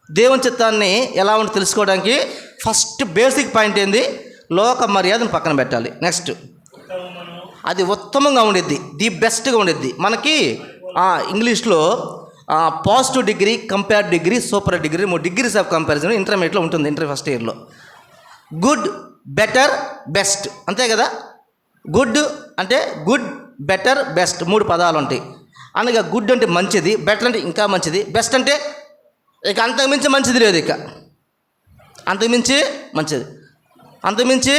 దేవుని చిత్తాన్ని ఎలా ఉంటుంది తెలుసుకోవడానికి ఫస్ట్ బేసిక్ పాయింట్ ఏంది? లోక మర్యాదను పక్కన పెట్టాలి. నెక్స్ట్, అది ఉత్తమంగా ఉండిద్ది, ది బెస్ట్గా ఉండిద్ది. మనకి ఇంగ్లీష్లో positive degree, compare degree, super degree, 3 degrees of comparison ఇంటర్మీడియట్లో ఉంటుంది. ఇంటర్ ఫస్ట్ ఇయర్లో గుడ్, బెటర్, బెస్ట్, అంతే కదా? గుడ్ అంటే గుడ్, బెటర్, బెస్ట్ 3 పదాలు ఉంటాయి. అనగా గుడ్ అంటే మంచిది, బెటర్ అంటే ఇంకా మంచిది, బెస్ట్ అంటే ఇక అంతకుమించి మంచిది లేదు, ఇక అంతకుమించి మంచిది, అంతకుమించి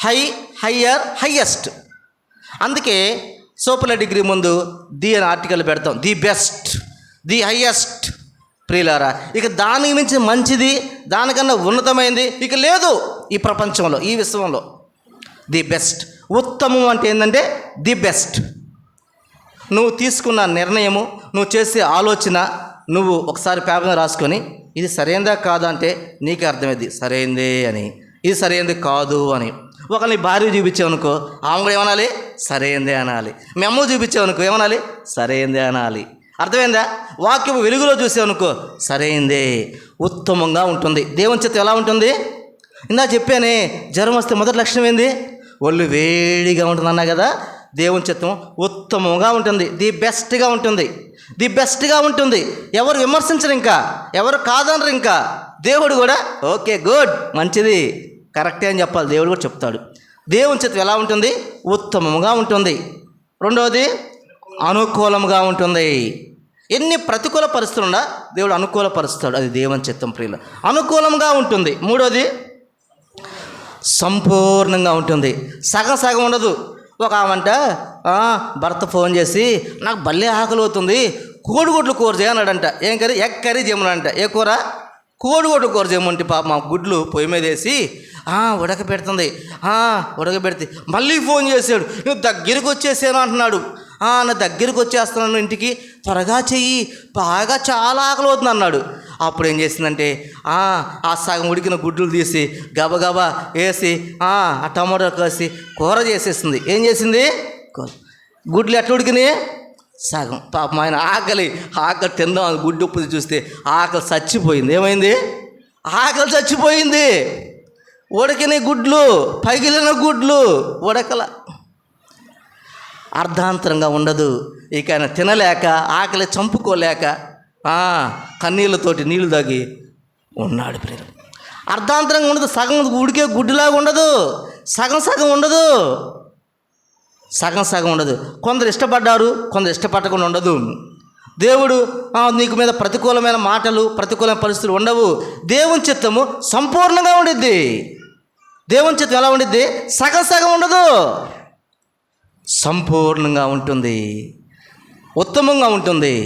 హై, హయ్యర్, హయ్యెస్ట్. అందుకే సూపర్ డిగ్రీ ముందు ది అని ఆర్టికల్ పెడతాం. The best, the highest. ప్రియులారా, ఇక దానికి మించి మంచిది, దానికన్నా ఉన్నతమైంది ఇక లేదు ఈ ప్రపంచంలో, ఈ విశ్వంలో. ది బెస్ట్, ఉత్తమం అంటే ఏంటంటే ది బెస్ట్. నువ్వు తీసుకున్న నిర్ణయము, నువ్వు చేసే ఆలోచన, నువ్వు ఒకసారి పేపర్ మీద రాసుకొని ఇది సరైనదా కాదా అంటే నీకే అర్థమైంది సరైందే అని, ఇది సరైనది కాదు అని. ఒక నీ భార్య చూపించావనుకో, ఆమె కూడా ఏమనాలి? సరైందే అనాలి. మీ అమ్మ చూపించావనుకో ఏమనాలి? సరైందే అనాలి. అర్థమైందా? వాక్యం వెలుగులో చూసావనుకో సరైందే, ఉత్తమంగా ఉంటుంది. దేవుని చిత్తం ఎలా ఉంటుంది? ఇందా చెప్పానే, జ్వరం వస్తే మొదటి లక్షణం ఏంది? ఒళ్ళు వేడిగా ఉంటుంది అన్నా కదా. దేవుని చిత్తం ఉత్తమంగా ఉంటుంది, ది బెస్ట్గా ఉంటుంది, ది బెస్ట్గా ఉంటుంది. ఎవరు విమర్శించరు, ఇంకా ఎవరు కాదనరు. ఇంకా దేవుడు కూడా ఓకే గుడ్, మంచిది, కరెక్టే అని చెప్పాలి. దేవుడు కూడా చెప్తాడు. దేవుని చిత్తం ఎలా ఉంటుంది? ఉత్తమంగా ఉంటుంది. రెండవది అనుకూలంగా ఉంటుంది. ఎన్ని ప్రతికూల పరిస్థితులు ఉన్నా దేవుడు అనుకూలపరుస్తాడు, అది దేవుని చిత్తం. ప్రియుల అనుకూలంగా ఉంటుంది. మూడోది సంపూర్ణంగా ఉంటుంది, సగం సగం ఉండదు. ఒక ఆమంట భర్త ఫోన్ చేసి నాకు భలే ఆకలి అవుతుంది, కోడిగుడ్లు కూర చేయన్నాడంట. ఏం కర్రీ? ఎగ్ కర్రీ చేయమనంట. ఏ కూర? కోడిగుడ్లు కూర చేయమంటే పాప మా గుడ్లు పొయ్యి మీద వేసి ఉడకబెడుతుంది. ఉడకబెడితే మళ్ళీ ఫోన్ చేశాడు, నువ్వు దగ్గరికి వచ్చేసాను అంటున్నాడు. నా దగ్గరికి వచ్చేస్తున్నాను ఇంటికి, త్వరగా చెయ్యి, బాగా చాలా ఆకలి అవుతుంది అన్నాడు. అప్పుడు ఏం చేసిందంటే ఆ సగం ఉడికిన గుడ్లు తీసి గబగబా వేసి ఆ టమాటో కోసి కూర చేసేసింది. ఏం చేసింది? గుడ్లు ఎట్లా ఉడికినాయి? సగం. పాపం ఆయన ఆకలి తిందాం గుడ్డు ఉప్పు చూస్తే ఆకలి చచ్చిపోయింది. ఏమైంది? ఆకలి చచ్చిపోయింది. ఉడికిన గుడ్లు, పగిలిన గుడ్లు ఉడకల. అర్ధాంతరంగా ఉండదు. ఇక ఆయన తినలేక, ఆకలి చంపుకోలేక కన్నీళ్ళతోటి నీళ్లు తాగి ఉన్నాడు. ప్రియులు అర్ధాంతరంగా ఉండదు. సగం ఉడికే గుడ్డులాగా ఉండదు, సగం సగం ఉండదు, సగం సగం ఉండదు. కొందరు ఇష్టపడ్డారు, కొందరు ఇష్టపడకుండా ఉండదు. దేవుడు నీకు మీద ప్రతికూలమైన మాటలు, ప్రతికూలమైన పరిస్థితులు ఉండవు. దేవుని చిత్తము సంపూర్ణంగా ఉండిద్ది. దేవుని చిత్తం ఎలా ఉండిద్ది? సగం సగం ఉండదు, సంపూర్ణంగా ఉంటుంది, ఉత్తమంగా ఉంటుంది.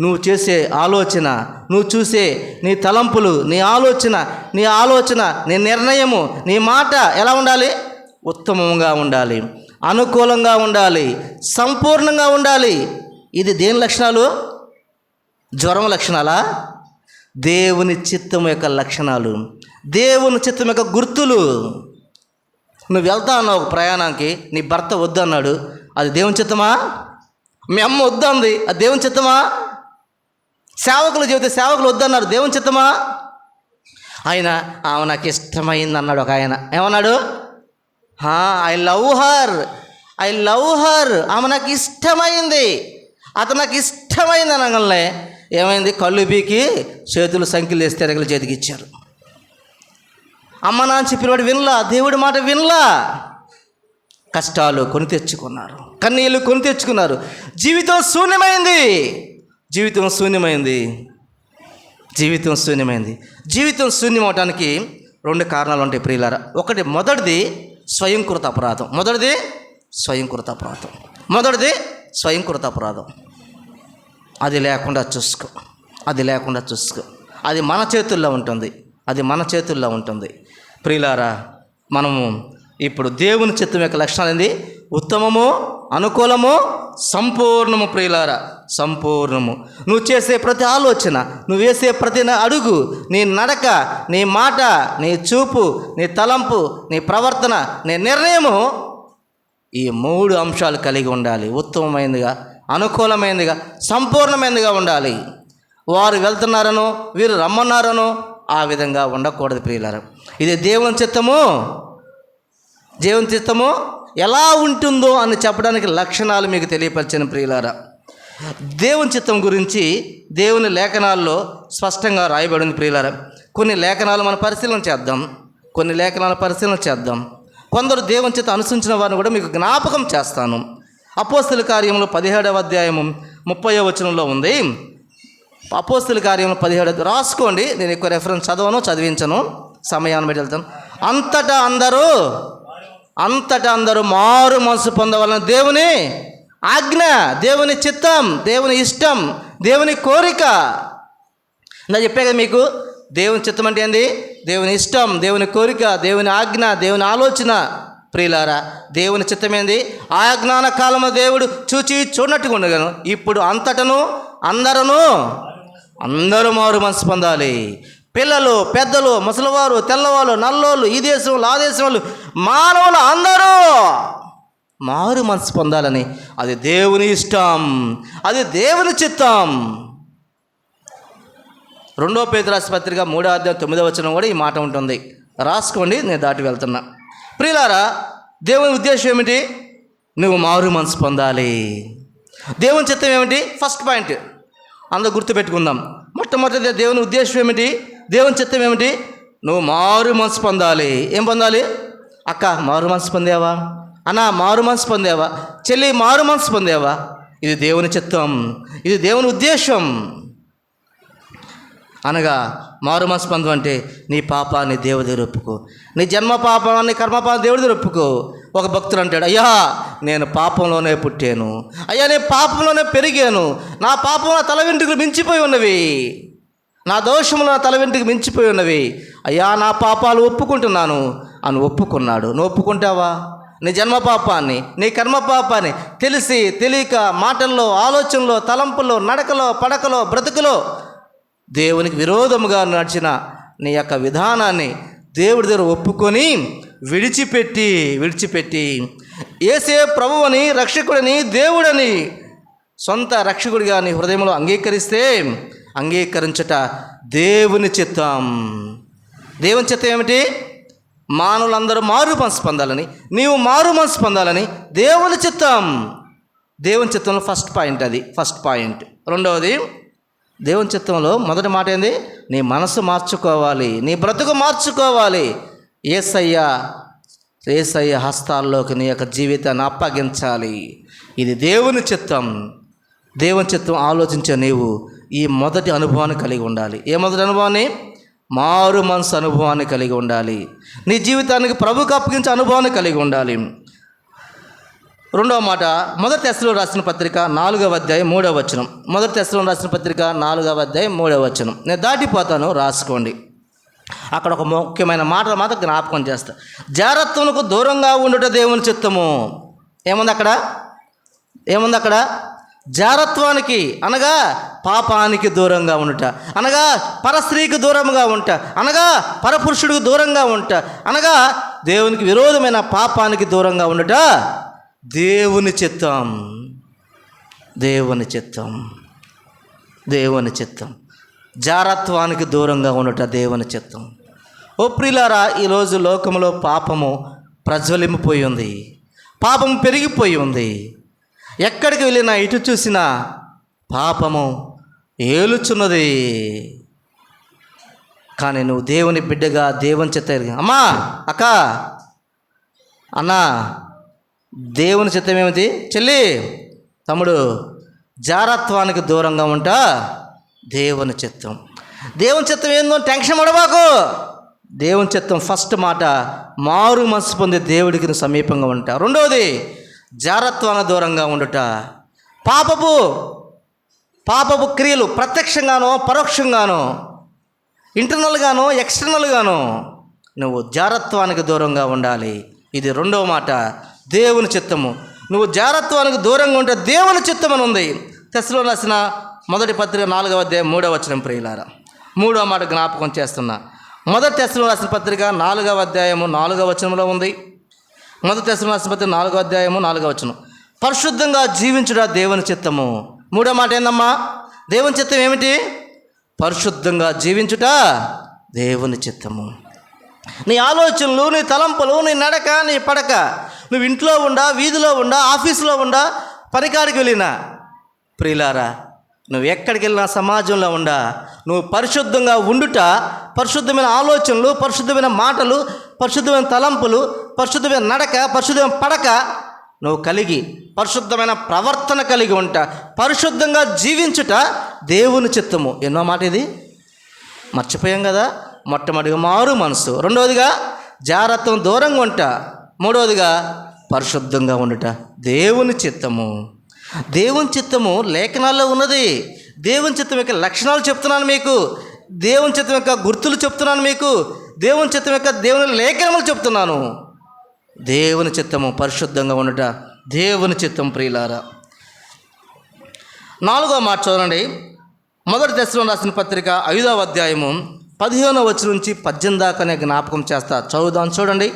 నువ్వు చేసే ఆలోచన, నువ్వు చూసే నీ తలంపులు, నీ ఆలోచన, నీ నిర్ణయము, నీ మాట ఎలా ఉండాలి? ఉత్తమంగా ఉండాలి, అనుకూలంగా ఉండాలి, సంపూర్ణంగా ఉండాలి. ఇది దేని లక్షణాలు? జ్వరం లక్షణాలా? దేవుని చిత్తం యొక్క లక్షణాలు, దేవుని చిత్తం యొక్క గుర్తులు. నువ్వు వెళ్తా అన్నావు ఒక ప్రయాణానికి, నీ భర్త వద్దు అన్నాడు, అది దేవుని చిత్తమా? మీ అమ్మ వద్దు అంది, అది దేవుని చిత్తమా? సేవకులు చెబితే సేవకులు వద్దన్నారు, దేవుని చిత్తమా? ఆయన ఆమె నాకు ఇష్టమైంది అన్నాడు. ఒక ఆయన ఏమన్నాడు? ఐ లవ్ హర్, ఆమె నాకు ఇష్టమైంది, అతను నాకు ఇష్టమైంది అనగానే ఏమైంది? కళ్ళు పీకి చేతులు సంఖ్యలు వేస్తే రెగలు చేతికి ఇచ్చారు. అమ్మ నాన్న చెప్పినవాడు వినలా, దేవుడి మాట వినలా. కష్టాలు కొని తెచ్చుకున్నారు, కన్నీళ్ళు కొని తెచ్చుకున్నారు. జీవితం శూన్యమైంది. జీవితం శూన్యం అవటానికి 2 కారణాలు ఉంటాయి ప్రియులారా. మొదటిది స్వయంకృత అపరాధం. మొదటిది స్వయంకృత అపరాధం. అది లేకుండా చూసుకో, అది లేకుండా చూసుకో. అది మన చేతుల్లో ఉంటుంది, అది మన చేతుల్లో ఉంటుంది. ప్రియులారా, మనము ఇప్పుడు దేవుని చిత్తం యొక్క లక్షణాలు ఏంది? ఉత్తమము, అనుకూలము, సంపూర్ణము. ప్రియులారా, సంపూర్ణము. నువ్వు చేసే ప్రతి ఆలోచన, నువ్వు వేసే ప్రతి అడుగు, నీ నడక, నీ మాట, నీ చూపు, నీ తలంపు, నీ ప్రవర్తన, నీ నిర్ణయము ఈ 3 అంశాలు కలిగి ఉండాలి. ఉత్తమమైనదిగా, అనుకూలమైనదిగా, సంపూర్ణమైనదిగా ఉండాలి. వారు వెళ్తున్నారనో, వీరు రమ్మన్నారనో ఆ విధంగా ఉండకూడదు. ప్రియులారా, ఇది దేవుని చిత్తము. దేవుని చిత్తము ఎలా ఉంటుందో అని చెప్పడానికి లక్షణాలు మీకు తెలియపరిచాను. ప్రియులారా, దేవుని చిత్తం గురించి దేవుని లేఖనాల్లో స్పష్టంగా రాయబడింది. ప్రియులారా, కొన్ని లేఖనాలు మనం పరిశీలన చేద్దాం. కొందరు దేవుని చిత్తం అనుసరించిన వారిని కూడా మీకు జ్ఞాపకం చేస్తాను. అపోస్తల కార్యములు 17వ అధ్యాయము 30వ వచనంలో ఉంది. అపోస్తల కార్యములు 17 రాసుకోండి. నేను ఎక్కువ రెఫరెన్స్ చదివించను, సమయాన్ని బట్టి వెళ్తాను. అంతటా అందరూ మారు మనసు పొందవలన దేవుని ఆజ్ఞ, దేవుని చిత్తం, దేవుని ఇష్టం, దేవుని కోరిక. నా చెప్పే కదా మీకు, దేవుని చిత్తం అంటే ఏంది? దేవుని ఇష్టం, దేవుని కోరిక, దేవుని ఆజ్ఞ, దేవుని ఆలోచన. ప్రియులారా, దేవుని చిత్తం ఏంది? ఆజ్ఞాన కాలంలో దేవుడు చూచి చూడనట్టుగా ఉండగలను. ఇప్పుడు అంతటను అందరూ మారు మనసు పొందాలి. పిల్లలు, పెద్దలు, ముసలివారు, తెల్లవాళ్ళు, నల్లోళ్ళు, ఈ దేశంలో ఆ దేశం వాళ్ళు, మానవులు అందరూ మారు మనసు పొందాలని అది దేవుని ఇష్టం, అది దేవుని చిత్తం. 2 పేతురు రాసిన పత్రిక 3వ అధ్యాయం 9వ వచనం కూడా ఈ మాట ఉంటుంది. రాసుకోండి, నేను దాటి వెళ్తున్నా. ప్రియులారా, దేవుని ఉద్దేశం ఏమిటి? నువ్వు మారు మనసు పొందాలి. దేవుని చిత్తం ఏమిటి? ఫస్ట్ పాయింట్ అందరూ గుర్తుపెట్టుకుందాం. మొట్టమొదటి దేవుని ఉద్దేశం ఏమిటి? దేవుని చిత్తం ఏమిటి? నువ్వు మారు మనసు పొందాలి. ఏం పొందాలి? అక్క మారు మనసు పొందావా? అన్న మారు మనసు పొందావా? చెల్లి మారు మనసు పొందావా? ఇది దేవుని చిత్తం, ఇది దేవుని ఉద్దేశం. అనగా మారు మనసు పొందం అంటే నీ పాపాన్ని దేవుడి దగ్గర ఒప్పుకో, నీ జన్మ పాపాన్ని, కర్మ పాపం దేవుడి దగ్గర ఒప్పుకో. ఒక భక్తుడు అంటాడు, అయ్యా నేను పాపంలోనే పుట్టాను, అయ్యా నేను పాపంలోనే పెరిగాను, నా పాపం నా తల వెంట్రుకలు మించిపోయి ఉన్నవి, నా దోషములు నా తల వెంట్రుకలు మించిపోయి ఉన్నవి, అయ్యా నా పాపాలు ఒప్పుకుంటున్నాను అని ఒప్పుకున్నాడు. నువ్వు ఒప్పుకుంటావా? నీ జన్మ పాపాన్ని, నీ కర్మ పాపాన్ని తెలిసి తెలియక మాటల్లో, ఆలోచనలో, తలంపుల్లో, నడకలో, పడకలో, బ్రతుకులో దేవునికి విరోధముగా నడిచిన నీ యొక్క విధానాన్ని దేవుడి దగ్గర ఒప్పుకొని విడిచిపెట్టి యేసే ప్రభువని, రక్షకుడని, దేవుడని సొంత రక్షకుడిగా నీ హృదయంలో అంగీకరించట దేవుని చిత్తం. దేవుని చిత్తం ఏమిటి? మానవులందరూ మారు మనసు పొందాలని, నీవు మారు మనసు పొందాలని దేవుని చిత్తం. దేవుని చిత్తంలో ఫస్ట్ పాయింట్. రెండవది, దేవుని చిత్తంలో మొదటి మాట ఏంది? నీ మనసు మార్చుకోవాలి, నీ బ్రతుకు మార్చుకోవాలి. యేసయ్య హస్తాల్లోకి నీ యొక్క జీవితాన్ని అప్పగించాలి. ఇది దేవుని చిత్తం. దేవుని చిత్తం ఆలోచించే నీవు ఈ మొదటి అనుభవాన్ని కలిగి ఉండాలి. ఏ మొదటి అనుభవాన్ని? మారు మనసు అనుభవాన్ని కలిగి ఉండాలి. నీ జీవితానికి ప్రభువుకు అప్పగించే అనుభవాన్ని కలిగి ఉండాలి. రెండవ మాట, 1 తెస్సలోనికీయులకు రాసిన పత్రిక 4వ అధ్యాయం 3వ వచనం. 1 తెస్సలోనికీయులకు రాసిన పత్రిక 4వ అధ్యాయం 3వ వచనం. నేను దాటిపోతాను, రాసుకోండి. అక్కడ ఒక ముఖ్యమైన మాట మాత్రం జ్ఞాపకం చేస్తా. జారత్వమునకు దూరంగా ఉండుట దేవుని చిత్తము. ఏముంది అక్కడ? జారత్వానికి అనగా పాపానికి దూరంగా ఉండుట, అనగా పరస్త్రీకి దూరంగా ఉంట, అనగా పరపురుషుడికి దూరంగా ఉంట, అనగా దేవునికి విరోధమైన పాపానికి దూరంగా ఉండుట దేవుని చిత్తం. జారత్వానికి దూరంగా ఉండట దేవుని చిత్తం. ఓ ప్రియులారా, ఈరోజు లోకంలో పాపము ప్రజ్వలించిపోయి ఉంది, పాపం పెరిగిపోయి ఉంది. ఎక్కడికి వెళ్ళినా, ఇటు చూసినా పాపము ఏలుచున్నది. కానీ నువ్వు దేవుని బిడ్డగా దేవుని చిత్తం, అమ్మా, అక్క, అన్నా, దేవుని చిత్తం ఏమిటి? చెల్లి, తమ్ముడు, జారత్వానికి దూరంగా ఉంటా దేవుని చిత్తం. దేవుని చిత్తం ఏందో టెన్షన్ పడబాకు. దేవుని చిత్తం ఫస్ట్ మాట, మారు మనసు పొంది దేవుడికి సమీపంగా ఉంటా. రెండవది, జారత్వానికి దూరంగా ఉండుట. పాపపు క్రియలు ప్రత్యక్షంగానో పరోక్షంగానో, ఇంటర్నల్గానో ఎక్స్టర్నల్గానో నువ్వు జారత్వానికి దూరంగా ఉండాలి. ఇది రెండవ మాట, దేవుని చిత్తము. నువ్వు జారత్వానికి దూరంగా ఉంటే దేవుని చిత్తం అని ఉంది. తెస్సలోనికీయులకు రాసిన మొదటి పత్రిక 4వ అధ్యాయం 3వ వచనం. ప్రియులారా, 3వ మాట జ్ఞాపకం చేస్తున్నా. మొదటి తెస్సలోనికీయులకు రాసిన పత్రిక 4వ అధ్యాయము 4వ వచనంలో ఉంది. మొదటి తెస్సలోనికీయులకు రాసిన పత్రిక 4వ అధ్యాయము 4వ వచనం. పరిశుద్ధంగా జీవించుట దేవుని చిత్తము. 3వ మాట ఏందమ్మా? దేవుని చిత్తం ఏమిటి? పరిశుద్ధంగా జీవించుట దేవుని చిత్తము. నీ ఆలోచనలు, నీ తలంపులు, నీ నడక, నీ పడక, నువ్వు ఇంట్లో ఉండా, వీధిలో ఉండా, ఆఫీసులో ఉండా, పనికాడికి వెళ్ళినా, ప్రియులారా, నువ్వు ఎక్కడికి వెళ్ళినా సమాజంలో ఉండా, నువ్వు పరిశుద్ధంగా ఉండుట, పరిశుద్ధమైన ఆలోచనలు, పరిశుద్ధమైన మాటలు, పరిశుద్ధమైన తలంపులు, పరిశుద్ధమైన నడక, పరిశుద్ధమైన పడక నువ్వు కలిగి పరిశుద్ధమైన ప్రవర్తన కలిగి ఉంటా, పరిశుద్ధంగా జీవించుట దేవుని చిత్తము. ఎన్నో మాట ఇది మర్చిపోయాం కదా. మొట్టమొదటిగా మారు మనసు, రెండవదిగా జారత్వం దూరంగా ఉంటా, మూడవదిగా పరిశుద్ధంగా ఉండుట దేవుని చిత్తము. దేవుని చిత్తము లేఖనాల్లో ఉన్నది. దేవుని చిత్తం యొక్క లక్షణాలు చెప్తున్నాను మీకు, దేవుని చిత్తం యొక్క గుర్తులు చెప్తున్నాను మీకు, దేవుని చిత్తం యొక్క దేవుని లేఖనములు చెప్తున్నాను. దేవుని చిత్తము పరిశుద్ధంగా ఉండుట దేవుని చిత్తం. ప్రియులారా, 4వ మాట చూడండి. మొదటి తెస్సలోనికీయులకు రాసిన పత్రిక 5వ అధ్యాయము 15వ వచనం నుంచి 18 దాకానే జ్ఞాపకం చేస్తా. చదువుదాం చూడండి.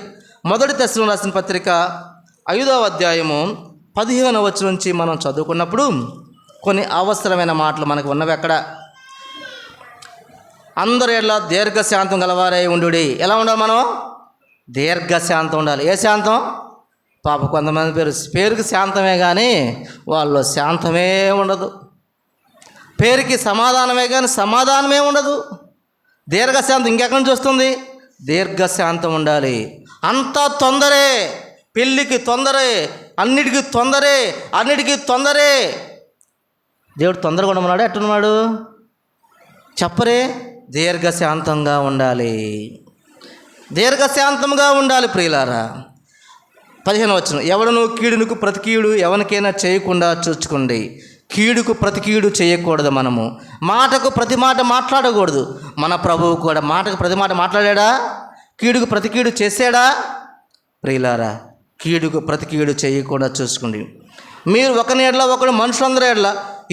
మొదటి తెస్సలోనికీయులకు రాసిన పత్రిక 5వ అధ్యాయము 15వ వచనం నుంచి మనం చదువుకున్నప్పుడు కొన్ని అవసరమైన మాటలు మనకు ఉన్నవి. అక్కడ అందరూ ఎట్లా దీర్ఘశాంతం గలవారై ఉండుడి. ఎలా ఉండాలి మనం? దీర్ఘశాంతం ఉండాలి. ఏ శాంతం? పాప కొంతమంది పేరుకి శాంతమే కానీ వాళ్ళు శాంతమే ఉండదు. పేరుకి సమాధానమే కానీ సమాధానమే ఉండదు. దీర్ఘశాంతం ఇంకెక్కడి నుంచి వస్తుంది? దీర్ఘశాంతం ఉండాలి. అంతా తొందరే, పెళ్ళికి తొందరే, అన్నిటికీ తొందరే. దేవుడు తొందరగా ఉండమన్నాడు, ఎట్టున్నాడు చెప్పరే? దీర్ఘశాంతంగా ఉండాలి, దీర్ఘశాంతంగా ఉండాలి. ప్రియులారా, 15వ వచనం. ఎవడను కీడునకు ప్రతి కీడు ఎవరికైనా చేయకుండా చూచుకోండి. కీడుకు ప్రతి కీడు చేయకూడదు. మనము మాటకు ప్రతి మాట మాట్లాడకూడదు. మన ప్రభువు కూడా మాటకు ప్రతి మాట మాట్లాడా? కీడుకు ప్రతి కీడు చేసాడా? ప్రియులారా, కీడుకు ప్రతి కీడు చేయకుండా చూసుకోండి. మీరు ఒకరి ఎడ్ల ఒకడు మనుషులందరి ఎడ్ల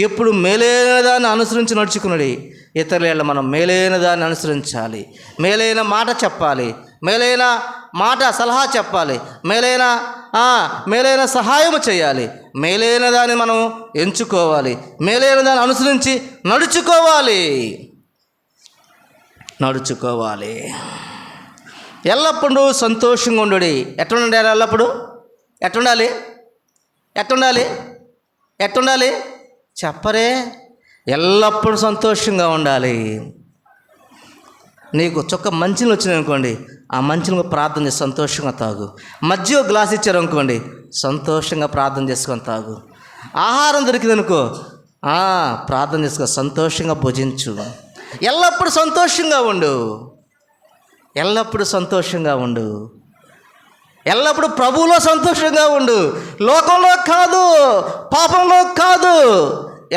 ఎప్పుడు మేలైన దాన్ని అనుసరించి నడుచుకున్నది. ఇతరుల ఎడ్ల మనం మేలైన దాన్ని అనుసరించాలి, మేలైన మాట చెప్పాలి, మేలైన మాట సలహా చెప్పాలి, మేలైన సహాయం చేయాలి, మేలైన దాన్ని మనం ఎంచుకోవాలి, మేలైన దాన్ని అనుసరించి నడుచుకోవాలి. ఎల్లప్పుడూ సంతోషంగా ఉండు. ఎట్టుండాలి? ఎల్లప్పుడు ఎట్టుండాలి చెప్పరే? ఎల్లప్పుడూ సంతోషంగా ఉండాలి. నీకు చొక్క మంచిని వచ్చినాయి అనుకోండి, ఆ మంచిని ప్రార్థన చేసి సంతోషంగా తాగు. మధ్య గ్లాస్ ఇచ్చారు అనుకోండి, సంతోషంగా ప్రార్థన చేసుకొని తాగు. ఆహారం దొరికిందనుకో, ప్రార్థన చేసుకో, సంతోషంగా భుజించు. ఎల్లప్పుడూ సంతోషంగా ఉండు. ఎల్లప్పుడూ ప్రభువులో సంతోషంగా ఉండు. లోకంలో కాదు, పాపంలో కాదు,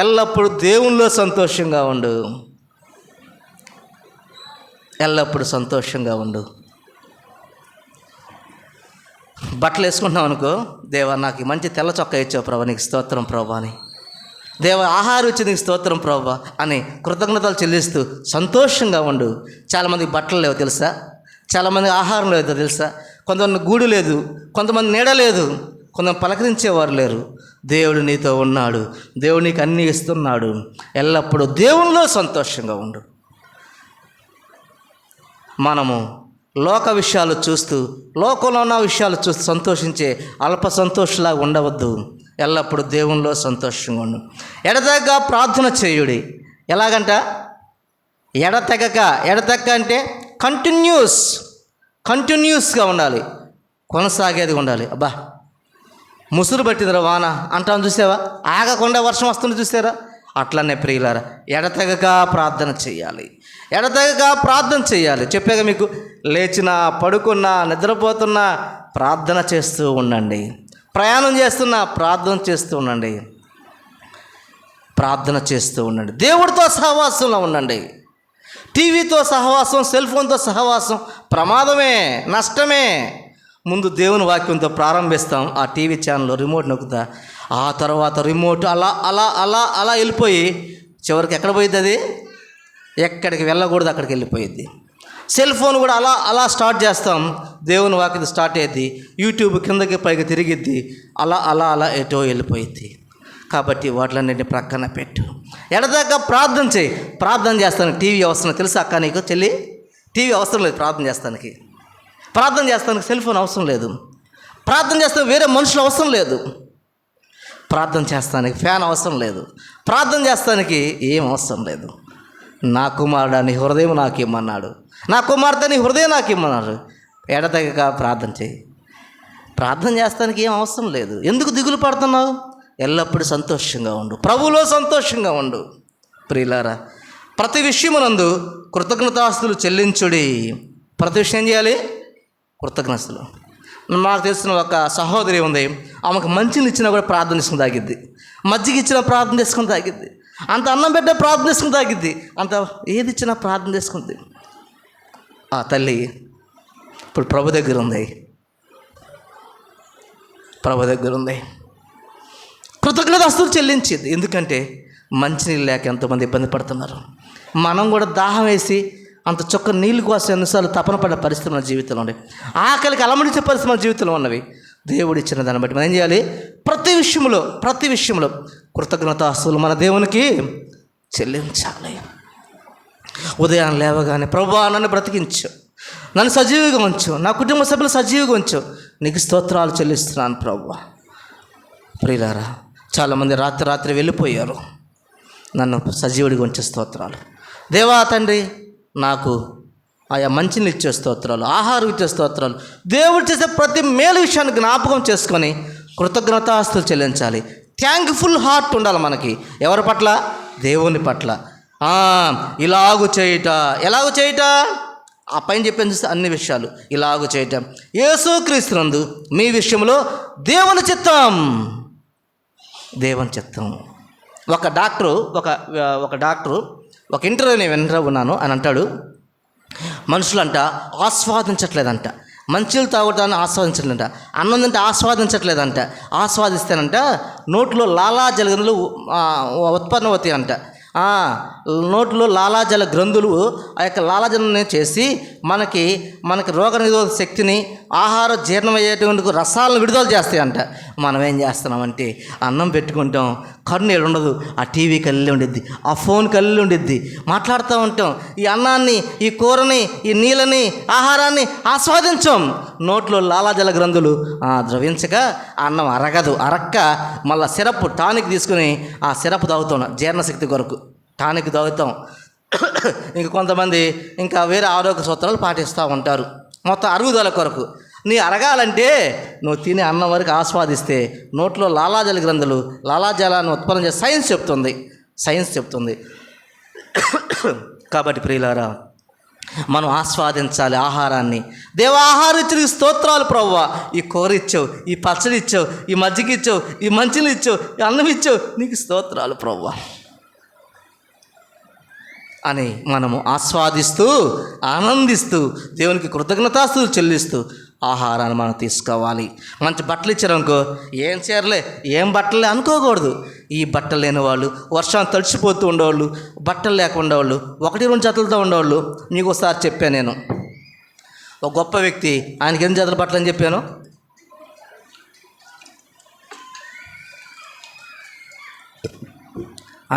ఎల్లప్పుడూ దేవునిలో సంతోషంగా ఉండు. బట్టలు వేసుకుంటున్నాం అనుకో, దేవా నాకు మంచి తెల్ల చొక్కా ఇచ్చావు ప్రభా, నీకు స్తోత్రం ప్రభా అని. దేవ ఆహారం ఇచ్చి నీకు స్తోత్రం ప్రభా అని కృతజ్ఞతలు చెల్లిస్తూ సంతోషంగా ఉండు. చాలామందికి బట్టలు లేవు తెలుసా, చాలామందికి ఆహారం లేదు తెలుసా, కొంతమంది గూడు లేదు, కొంతమంది నీడ లేదు, కొంతమంది పలకరించేవారు లేరు. దేవుడు నీతో ఉన్నాడు, దేవుడు నీకు అన్నీ ఇస్తున్నాడు. ఎల్లప్పుడూ దేవునిలో సంతోషంగా ఉండు. మనము లోక విషయాలు చూస్తూ, లోకంలో ఉన్న విషయాలు చూస్తూ సంతోషించే అల్ప సంతోషలాగా ఉండవద్దు. ఎల్లప్పుడూ దేవునిలో సంతోషంగా ఉండు. ఎడతెగక ప్రార్థన చేయుడి. ఎలాగంట? ఎడతెగక అంటే కంటిన్యూస్గా ఉండాలి, కొనసాగేది ఉండాలి. అబ్బా ముసురు పట్టిందిరా వాన అంటాను చూసావా, ఆగకుండా వర్షం వస్తుంది చూసారా, అట్లనే ప్రియులారా ఎడతెగక ప్రార్థన చేయాలి. చెప్పాక మీకు, లేచినా పడుకున్నా నిద్రపోతున్నా ప్రార్థన చేస్తూ ఉండండి, ప్రయాణం చేస్తున్నా ప్రార్థన చేస్తూ ఉండండి. ప్రార్థన చేస్తూ ఉండండి. దేవుడితో సహవాసంలో ఉండండి. టీవీతో సహవాసం, సెల్ ఫోన్తో సహవాసం ప్రమాదమే, నష్టమే. ముందు దేవుని వాక్యంతో ప్రారంభిస్తాం. ఆ టీవీ ఛానల్ రిమోట్ నొక్కుతా, ఆ తర్వాత రిమోట్ అలా అలా అలా అలా వెళ్ళిపోయి చివరికి ఎక్కడ పోయిద్ది? అది ఎక్కడికి వెళ్ళకూడదు అక్కడికి వెళ్ళిపోయిద్ది. సెల్ ఫోన్ కూడా అలా అలా స్టార్ట్ చేస్తాం, దేవుని వాక్యం స్టార్ట్ అయ్యిద్ది, యూట్యూబ్ కిందకి పైకి తిరిగిద్ది, అలా అలా అలా ఎటో వెళ్ళిపోయిద్ది. కాబట్టి వాటిలన్నింటినీ ప్రక్కన పెట్టు, ఎడదాకా ప్రార్థన చేయి. ప్రార్థన చేస్తాను టీవీ అవసరం తెలుసా అక్క నీకు? చెల్లి, టీవీ అవసరం లేదు ప్రార్థన చేస్తానికి. ప్రార్థన చేస్తానికి సెల్ ఫోన్ అవసరం లేదు. ప్రార్థన చేస్తానికి వేరే మనుషులు అవసరం లేదు. ప్రార్థన చేస్తానికి ఫ్యాన్ అవసరం లేదు. ప్రార్థన చేస్తానికి ఏం అవసరం లేదు. నా కుమారుడు నీ హృదయం నాకు ఇమ్మన్నాడు, నా కుమార్తె నీ హృదయం నాకు ఇమ్మన్నాడు. ఎడతెగక ప్రార్థన చేయి. ప్రార్థన చేస్తానికి ఏం అవసరం లేదు. ఎందుకు దిగులు పడుతున్నావు? ఎల్లప్పుడూ సంతోషంగా ఉండు, ప్రభువులో సంతోషంగా ఉండు. ప్రియులారా, ప్రతి విషయమునందు కృతజ్ఞతాస్తులు చెల్లించుడి. ప్రతి విషయం ఏం చేయాలి? కృతజ్ఞతలు. నాకు తెలిసిన ఒక సహోదరి ఉంది, ఆమెకు మంచిని ఇచ్చినా కూడా ప్రార్థన చేసుకుని తాగిద్ది, మజ్జిగ ఇచ్చినా ప్రార్థన చేసుకుని తాగిద్ది, అంత అన్నం పెట్టినా ప్రార్థన చేసుకుని తాగిద్ది, అంత ఏది ఇచ్చినా ప్రార్థన చేసుకుంది. ఆ తల్లి ఇప్పుడు ప్రభు దగ్గర ఉంది, ప్రభు దగ్గర ఉంది. కృతజ్ఞతాస్తులు చెల్లించేది. ఎందుకంటే మంచినీళ్ళు లేక ఎంతోమంది ఇబ్బంది పడుతున్నారు. మనం కూడా దాహం వేసి అంత చొక్క నీళ్ళు కోసం ఎన్నిసార్లు తపన పడ్డ పరిస్థితి మన జీవితంలో ఉండే, ఆకలికి అలమడించే పరిస్థితి మన జీవితంలో ఉన్నవి. దేవుడు ఇచ్చిన దాన్ని బట్టి మనం ఏం చేయాలి? ప్రతి విషయంలో కృతజ్ఞతాస్తులు మన దేవునికి చెల్లించాలి. ఉదయం లేవగానే ప్రభువా నన్ను బ్రతికించు, నన్ను సజీవిగా ఉంచు, నా కుటుంబ సభ్యులు సజీవిగా ఉంచు, నీకు స్తోత్రాలు చెల్లిస్తున్నాను ప్రభువా. ప్రియులారా, చాలామంది రాత్రి వెళ్ళిపోయారు. నన్ను సజీవుడిగా ఉంచే స్తోత్రాలు. దేవా తండ్రి, నాకు ఆయా మంచిని ఇచ్చే స్తోత్రాలు, ఆహారం ఇచ్చే స్తోత్రాలు. దేవుడు చేసే ప్రతి మేలు విషయాన్ని జ్ఞాపకం చేసుకొని కృతజ్ఞతాస్తులు చెల్లించాలి. థ్యాంక్ఫుల్ హార్ట్ ఉండాలి మనకి. ఎవరి పట్ల? దేవుని పట్ల. ఎలాగూ చేయుట ఆ పైన చెప్పాను చూస్తే అన్ని విషయాలు ఇలాగూ చేయటం యేసుక్రీస్తునందు మీ విషయంలో దేవుని చిత్తం. ఒక డాక్టరు ఒక ఇంటర్వ్యూని విన్నాను అని అంటాడు, మనుషులంట ఆస్వాదించట్లేదంట, మంచిలు తాగటాన్ని ఆస్వాదించట్లేదంట, అన్నం తింటే ఆస్వాదించట్లేదంట. ఆస్వాదిస్తేనంట నోట్లో లాలాజల గ్రంథులు ఉత్పన్నమవుతాయి అంట. నోట్లో లాలాజల గ్రంథులు ఆ యొక్క లాలాజలని చేసి మనకి రోగ నిరోధక శక్తిని, ఆహార జీర్ణమయ్యేటువంటి రసాలను విడుదల చేస్తాయి అంట. మనం ఏం చేస్తున్నామంటే అన్నం పెట్టుకుంటాం, కన్ను ఉండదు, ఆ టీవీ కళ్ళి ఉండిద్ది, ఆ ఫోన్ కళ్ళి ఉండిద్ది, మాట్లాడుతూ ఉంటాం. ఈ అన్నాన్ని, ఈ కూరని, ఈ నీళ్ళని, ఆహారాన్ని ఆస్వాదించాం. నోట్లో లాలాజల గ్రంథులు ద్రవించక అన్నం అరక్క మళ్ళీ సిరప్ టానిక్ తీసుకుని ఆ సిరప్ తాగుతాం, జీర్ణశక్తి కొరకు టానిక్ తాగుతాం. ఇంక కొంతమంది ఇంకా వేరే ఆరోగ్య సూత్రాలు పాటిస్తూ ఉంటారు, మొత్తం అరుగుదల కొరకు. నీ అరగాలంటే నువ్వు తినే అన్నం వరకు ఆస్వాదిస్తే నోట్లో లాలాజల గ్రంథులు లాలాజలాన్ని ఉత్పన్నం చేసి సైన్స్ చెప్తుంది. కాబట్టి ప్రియులారా, మనం ఆస్వాదించాలి ఆహారాన్ని. దేవా, ఆహారం ఇచ్చిన స్తోత్రాలు ప్రభువా. ఈ కూర ఇచ్చావు, ఈ పచ్చడి ఇచ్చావు, ఈ మజ్జిగ ఇచ్చావు, ఈ మంచిని ఇచ్చావు, ఈ అన్నం ఇచ్చావు, నీకు స్తోత్రాలు ప్రభువా అని మనము ఆస్వాదిస్తూ ఆనందిస్తూ దేవునికి కృతజ్ఞతాస్తులు చెల్లిస్తూ ఆహారాన్ని మనం తీసుకోవాలి. మంచి బట్టలు ఇచ్చారనుకో, ఏం చీరలే, ఏం బట్టలే అనుకోకూడదు. ఈ బట్టలు లేని వాళ్ళు, వర్షాన్ని తడిచిపోతూ ఉండేవాళ్ళు, బట్టలు లేకుండా వాళ్ళు, 1-2 జతలతో ఉండేవాళ్ళు. మీకు ఒకసారి చెప్పాను నేను, ఒక గొప్ప వ్యక్తి, ఆయనకి 8 జతల బట్టలు అని చెప్పాను.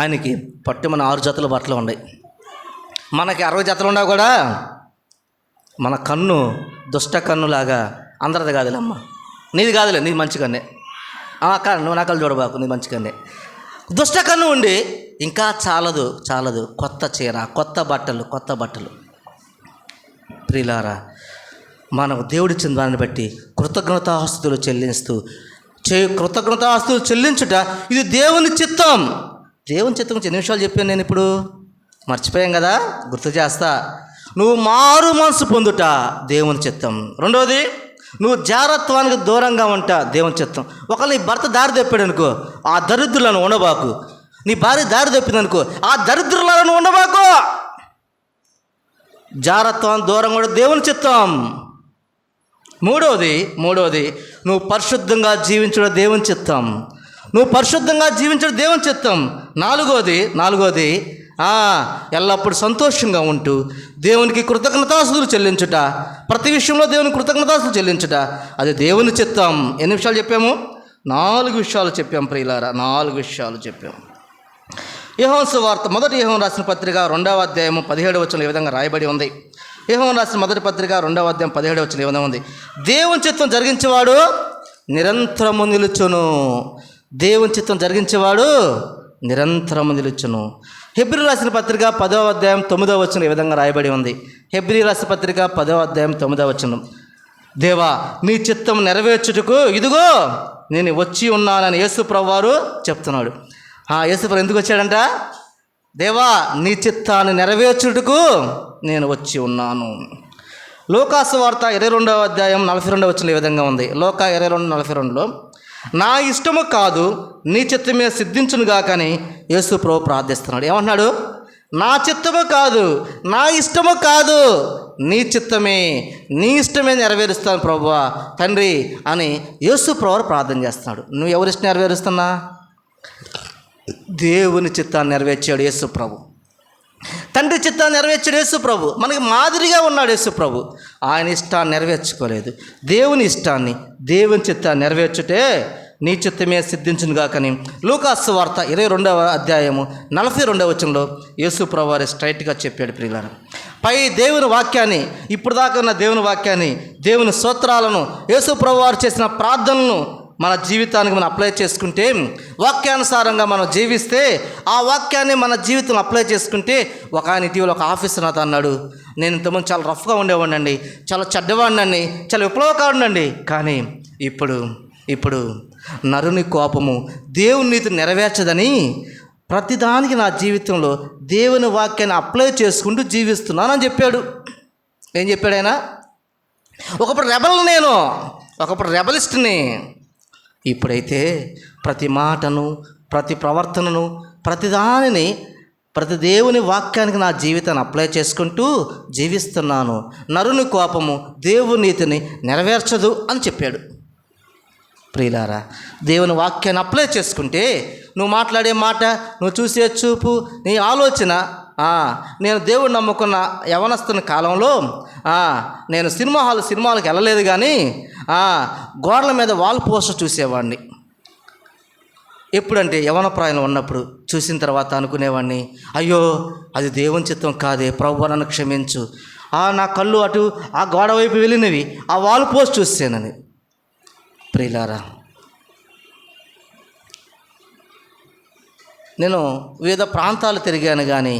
ఆయనకి పట్టుమన 6 జతల బట్టలు ఉన్నాయి. మనకి 60 జతలు ఉన్నా కూడా మన కన్ను దుష్ట కన్నులాగా, అందరిది కాదులే అమ్మ, నీది కాదులే, నీది మంచి కన్నే, నువ్వు నా కళ్ళు చూడబాకు, నీది మంచి కన్నే. దుష్ట కన్ను ఉండి ఇంకా చాలదు కొత్త చీర, కొత్త బట్టలు. ప్రియులారా, మనకు దేవుడిచ్చిన దాన్ని బట్టి కృతజ్ఞతాస్తులు చెల్లించుట ఇది దేవుని చిత్తం. దేవుని చిత్తం 2 నిమిషాలు చెప్పాను నేను, ఇప్పుడు మర్చిపోయాం కదా, గుర్తు చేస్తా. నువ్వు మారు మనసు పొందుట దేవుని చిత్తం. రెండవది, నువ్వు జారత్వానికి దూరంగా ఉంటా దేవుని చిత్తం. ఒకవేళ నీ భర్త దారి తెప్పాడు అనుకో, ఆ దరిద్రులను ఉండబాకు. నీ భార్య దారి తప్పిందనుకో, ఆ దరిద్రులను ఉండబాకు. జారత్వం, దూరం కూడా దేవుని చిత్తం. మూడవది నువ్వు పరిశుద్ధంగా జీవించడం దేవుని చిత్తం. నువ్వు పరిశుద్ధంగా జీవించడం దేవుని చిత్తం. నాలుగోది ఎల్లప్పుడూ సంతోషంగా ఉంటూ దేవునికి కృతజ్ఞతాస్తుతులు చెల్లించుట, ప్రతి విషయంలో దేవునికి కృతజ్ఞతాస్తుతులు చెల్లించుట, అది దేవుని చిత్తం. ఎన్ని విషయాలు చెప్పాము? 4 విషయాలు చెప్పాం ప్రియులారా, 4 విషయాలు చెప్పాం. యోహాను సువార్త, మొదటి యోహాను రాసిన పత్రిక 2వ అధ్యాయం 17వ వచనంలో ఈ విధంగా రాయబడి ఉంది. యోహాను రాసిన మొదటి పత్రిక 2వ అధ్యాయం 17వ వచనంలో ఈ విధంగా ఉంది, దేవుని చిత్తం జరిగించేవాడు నిరంతరము నిలుచును. దేవుని చిత్తం జరిగించేవాడు నిరంతరము నిలుచును. హెబ్రీ రాసిన పత్రిక 10వ అధ్యాయం 9వ వచనం ఈ విధంగా రాయబడి ఉంది. హెబ్రీ రాసిన పత్రిక 10వ అధ్యాయం 9వ వచనం, దేవా నీ చిత్తం నెరవేర్చుటకు ఇదిగో నేను వచ్చి ఉన్నానని యేసు ప్రభువారు చెప్తున్నాడు. యేసు ప్రభు ఎందుకు వచ్చాడంట? దేవా నీ చిత్తాన్ని నెరవేర్చుటకు నేను వచ్చి ఉన్నాను. లోకాసు వార్త 22వ అధ్యాయం 42వ వచనం ఈ విధంగా ఉంది. లోకా 22:42లో, నా ఇష్టము కాదు నీ చిత్తమే సిద్ధించునుగా కానీ యేసు ప్రభు ప్రార్థిస్తున్నాడు. ఏమంటున్నాడు? నా చిత్తము కాదు, నా ఇష్టము కాదు, నీ చిత్తమే, నీ ఇష్టమే నెరవేరుస్తాను ప్రభువా తండ్రి అని యేసు ప్రభు ప్రార్థన చేస్తున్నాడు. నువ్వు ఎవరిష్టం నెరవేరుస్తున్నా? దేవుని చిత్తాన్ని నెరవేర్చాడు యేసు ప్రభు. తండ్రి చిత్తాన్ని నెరవేర్చాడు యేసు ప్రభు. మనకి మాదిరిగా ఉన్నాడు యేసు ప్రభు. ఆయన ఇష్టాన్ని నెరవేర్చుకోలేదు. దేవుని ఇష్టాన్ని, దేవుని చిత్తాన్ని నెరవేర్చుటే నీ చిత్తమే సిద్ధించునుగా కానీ లూకాసు వార్త 22వ అధ్యాయము 42వ వచనంలో యేసు ప్రభు వారు స్ట్రైట్గా చెప్పాడు ప్రియులారా. పై దేవుని వాక్యాన్ని, ఇప్పుడు దాకా ఉన్న దేవుని వాక్యాన్ని, దేవుని స్తోత్రాలను, యేసు ప్రభు వారు చేసిన ప్రార్థనలను మన జీవితానికి మనం అప్లై చేసుకుంటే, వాక్యానుసారంగా మనం జీవిస్తే, ఆ వాక్యాన్ని మన జీవితం అప్లై చేసుకుంటే, ఒక ఆయన ఇటీవల ఒక ఆఫీసర్ నాతో అన్నాడు, నేను ఇంతకుముందు చాలా రఫ్గా ఉండేవాడినండి, చాలా చెడ్డవాడినండి, చాలా విప్లవకారుడండి, కానీ ఇప్పుడు నరుని కోపము దేవుని నీతి నెరవేర్చదని ప్రతిదానికి నా జీవితంలో దేవుని వాక్యాన్ని అప్లై చేసుకుంటూ జీవిస్తున్నానని చెప్పాడు. ఏం చెప్పాడు ఆయన? ఒకప్పుడు రెబలిస్ట్ని, ఇప్పుడైతే ప్రతి మాటను, ప్రతి ప్రవర్తనను, ప్రతిదానిని, ప్రతి దేవుని వాక్యానికి నా జీవితాన్ని అప్లై చేసుకుంటూ జీవిస్తున్నాను. నరుని కోపము దేవుని నీతిని నెరవేర్చదు అని చెప్పాడు. ప్రియులారా, దేవుని వాక్యాన్ని అప్లై చేసుకుంటే, నువ్వు మాట్లాడే మాట, నువ్వు చూసే చూపు, నీ ఆలోచన, నేను దేవుడిని నమ్ముకున్న యవనస్తుని కాలంలో నేను సినిమాలకు వెళ్ళలేదు, కానీ గోడల మీద వాల్ పోస్టర్ చూసేవాడిని. ఎప్పుడంటే యవన ప్రాయంలో ఉన్నప్పుడు చూసిన తర్వాత అనుకునేవాడిని, అయ్యో అది దేవుని చిత్తం కాదే, ప్రభువా నన్ను క్షమించు, నా కళ్ళు అటు ఆ గోడ వైపు వెళ్ళినవి, ఆ వాల్ పోస్ట్ చూసానని. ప్రియులారా, నేను వివిధ ప్రాంతాలు తిరిగాను కానీ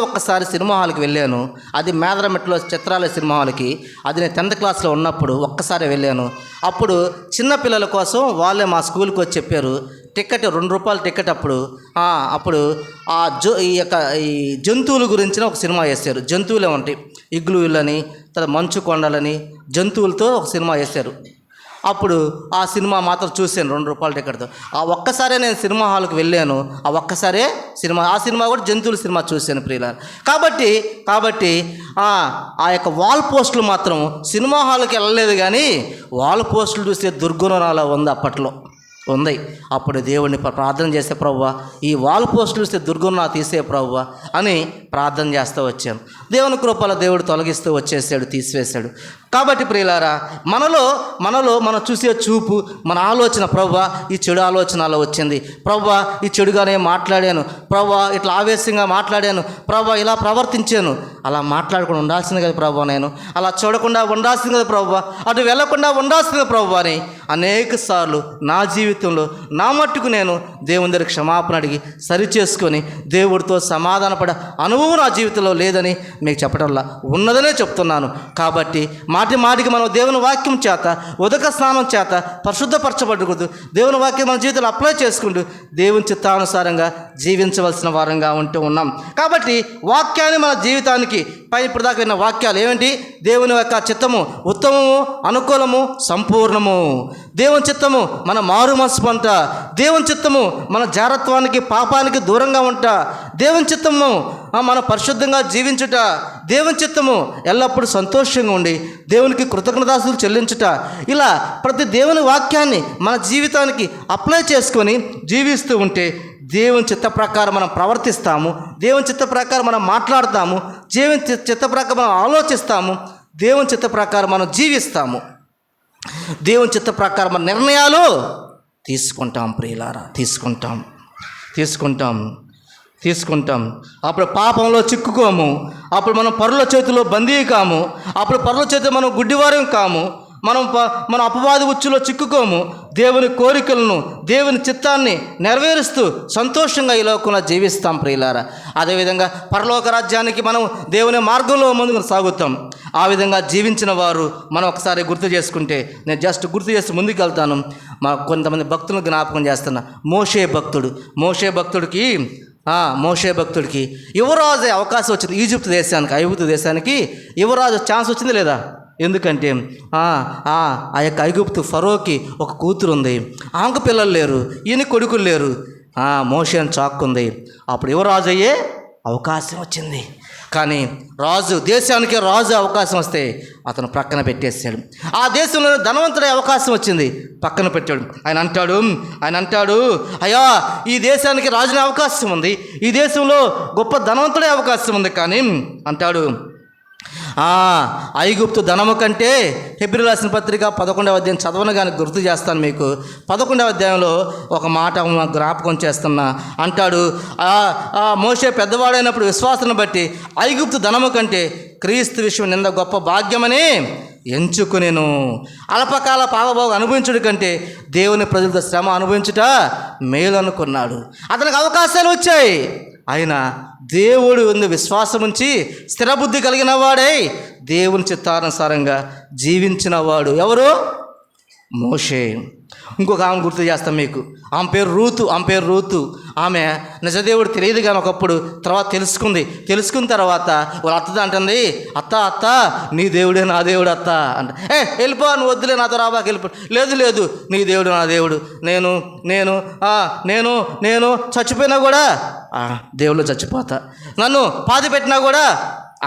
ఒక్కసారి సినిమా హాల్కి వెళ్ళాను. అది మేదరమెట్లో చిత్రాల సినిమా హాల్కి. అది నేను 10th క్లాస్లో ఉన్నప్పుడు ఒక్కసారి వెళ్ళాను. అప్పుడు చిన్నపిల్లల కోసం వాళ్ళే మా స్కూల్కి వచ్చి చెప్పారు, టికెట్ ₹2 టికెట్. అప్పుడు ఈ జంతువుల గురించిన ఒక సినిమా వేశారు. జంతువులే ఉంటాయి, ఇగ్లూలని, తర్వాత మంచు కొండలని, జంతువులతో ఒక సినిమా వేశారు. అప్పుడు ఆ సినిమా మాత్రం చూశాను ₹2 టికెట్తో. ఒక్కసారే నేను సినిమా హాల్కి వెళ్ళాను. ఆ సినిమా కూడా జంతువుల సినిమా చూశాను ప్రియులారా. కాబట్టి ఆ యొక్క వాల్ పోస్టులు మాత్రం సినిమా హాల్కి వెళ్ళలేదు, కానీ వాల్ పోస్టులు చూసే దుర్గుణాలు ఉంది, అప్పట్లో ఉంది. అప్పుడు దేవుడిని ప్రార్థన చేస్తే, ప్రభువా ఈ వాల్ పోస్టులు చూస్తే దుర్గుణాలు తీసే ప్రభువా అని ప్రార్థన చేస్తూ వచ్చాను. దేవుని కృపలో దేవుడు తొలగిస్తూ వచ్చేసాడు, తీసివేశాడు. కాబట్టి ప్రియులారా, మనలో మనం చూసే చూపు, మన ఆలోచన, ప్రభువా ఈ చెడు ఆలోచన అలా వచ్చింది, ప్రభువా ఈ చెడుగానే మాట్లాడాను, ప్రభువా ఇట్లా ఆవేశంగా మాట్లాడాను, ప్రభువా ఇలా ప్రవర్తించాను, అలా మాట్లాడకుండా ఉండాల్సింది కదా ప్రభువా, నేను అలా చూడకుండా ఉండాల్సింది కదా ప్రభువా, అటు వెళ్ళకుండా ఉండాల్సింది కదా ప్రభువా అని అనేక సార్లు నా జీవితంలో నా మట్టుకు నేను దేవుని దగ్గర క్షమాపణ అడిగి సరిచేసుకొని దేవుడితో సమాధానపడే అనుభవం నా జీవితంలో లేదని మీకు చెప్పడంలా ఉన్నదనే చెప్తున్నాను. కాబట్టి మాటికి మనం దేవుని వాక్యం చేత, ఉదక స్నానం చేత పరిశుద్ధపరచబడుకుంటూ దేవుని వాక్యం మన జీవితంలో అప్లై చేసుకుంటూ దేవుని చిత్తానుసారంగా జీవించవలసిన వారంగా ఉంటూ ఉన్నాం. కాబట్టి వాక్యాన్ని మన జీవితానికి ఇప్పుడు దాకా విన్న వాక్యాలు ఏమిటి? దేవుని యొక్క చిత్తము ఉత్తమము, అనుకూలము, సంపూర్ణము. దేవుని చిత్తము మన మారు మనసు పంట, దేవుని చిత్తము మన జారత్వానికి పాపానికి దూరంగా ఉంటా, దేవుని చిత్తము మన పరిశుద్ధంగా జీవించుట, దేవుని చిత్తము ఎల్లప్పుడూ సంతోషంగా ఉండి దేవునికి కృతజ్ఞతాస్తుతులు చెల్లించుట, ఇలా ప్రతి దేవుని వాక్యాన్ని మన జీవితానికి అప్లై చేసుకొని జీవిస్తూ ఉంటే దేవుని చిత్త ప్రకారం మనం ప్రవర్తిస్తాము, దేవుని చిత్త ప్రకారం మనం మాట్లాడతాము, దేవుని చిత్త ప్రకారం మనం ఆలోచిస్తాము, దేవుని చిత్త ప్రకారం మనం జీవిస్తాము, దేవుని చిత్త ప్రకారం మన నిర్ణయాలు తీసుకుంటాం. ప్రియులారా, తీసుకుంటాం. అప్పుడు పాపంలో చిక్కుకోము, అప్పుడు మనం పరుల చేతిలో బందీ కాము, అప్పుడు పరుల చేతిలో మనం గుడ్డివారం కాము, మన అపవాది ఉచ్చులో చిక్కుకోము. దేవుని కోరికలను, దేవుని చిత్తాన్ని నెరవేరుస్తూ సంతోషంగా ఈ లోకంలో జీవిస్తాం. ప్రియులారా, అదేవిధంగా పరలోక రాజ్యానికి మనం దేవుని మార్గంలో ముందుకు సాగుతాం. ఆ విధంగా జీవించిన వారు మనం ఒకసారి గుర్తు చేసుకుంటే, నేను జస్ట్ గుర్తు చేసి ముందుకు వెళ్తాను. కొంతమంది భక్తులను జ్ఞాపకం చేస్తున్నా. మోషే భక్తుడికి యువరాజు అవకాశం వచ్చింది. ఈజిప్ట్ దేశానికి, ఐగుప్తు దేశానికి యువరాజు ఛాన్స్ వచ్చింది లేదా? ఎందుకంటే ఆ యొక్క ఐగుప్తు ఫరోకి ఒక కూతురు ఉంది, ఆమెకు పిల్లలు లేరు, ఈయన కొడుకులు లేరు. మోషే అని చాక్కుంది. అప్పుడు యువరాజు అయ్యే అవకాశం వచ్చింది. కానీ దేశానికి రాజు అవకాశం వస్తే అతను ప్రక్కన పెట్టేశాడు. ఆ దేశంలో ధనవంతుడే అవకాశం వచ్చింది, పక్కన పెట్టాడు. ఆయన అంటాడు, అయ్యా, ఈ దేశానికి రాజునే అవకాశం ఉంది, ఈ దేశంలో గొప్ప ధనవంతుడే అవకాశం ఉంది. కానీ అంటాడు, ఐగుప్తు ధనము కంటే, హెబ్రీయులకు రాసిన పత్రిక 11వ అధ్యాయం చదవను కానీ గుర్తు చేస్తాను మీకు. 11వ అధ్యాయంలో ఒక మాట జ్ఞాపకం చేస్తున్నా. అంటాడు, మోషే పెద్దవాడైనప్పుడు విశ్వాసాన్ని బట్టి ఐగుప్తు ధనము కంటే క్రీస్తు విషయం నింద గొప్ప భాగ్యమని ఎంచుకునేను. అల్పకాల పాపభోగం అనుభవించుడి కంటే దేవుని ప్రజలతో శ్రమ అనుభవించుట మేలు అనుకున్నాడు. అతనికి అవకాశాలు వచ్చాయి. అయినా దేవుడు ఉంది విశ్వాసం ఉంచి స్థిరబుద్ధి కలిగిన వాడై దేవుని చిత్తానుసారంగా జీవించిన వాడు ఎవరు? మోషే. ఇంకొక ఆమె గుర్తు చేస్తాం మీకు. ఆమె పేరు రూతు. ఆమె నిజదేవుడు తెలియదు కానీ ఒకప్పుడు తర్వాత తెలుసుకున్న తర్వాత వాళ్ళ అత్తతో అంటుంది, అత్త నీ దేవుడే నా దేవుడు అత్త అంట. వెళ్ళిపో, నువ్వు వద్దులే, నాతో రాబాకి వెళ్ళిపో. లేదు నీ దేవుడు నా దేవుడు, నేను చచ్చిపోయినా కూడా దేవుళ్ళు చచ్చిపోతా, నన్ను పాతి పెట్టినా కూడా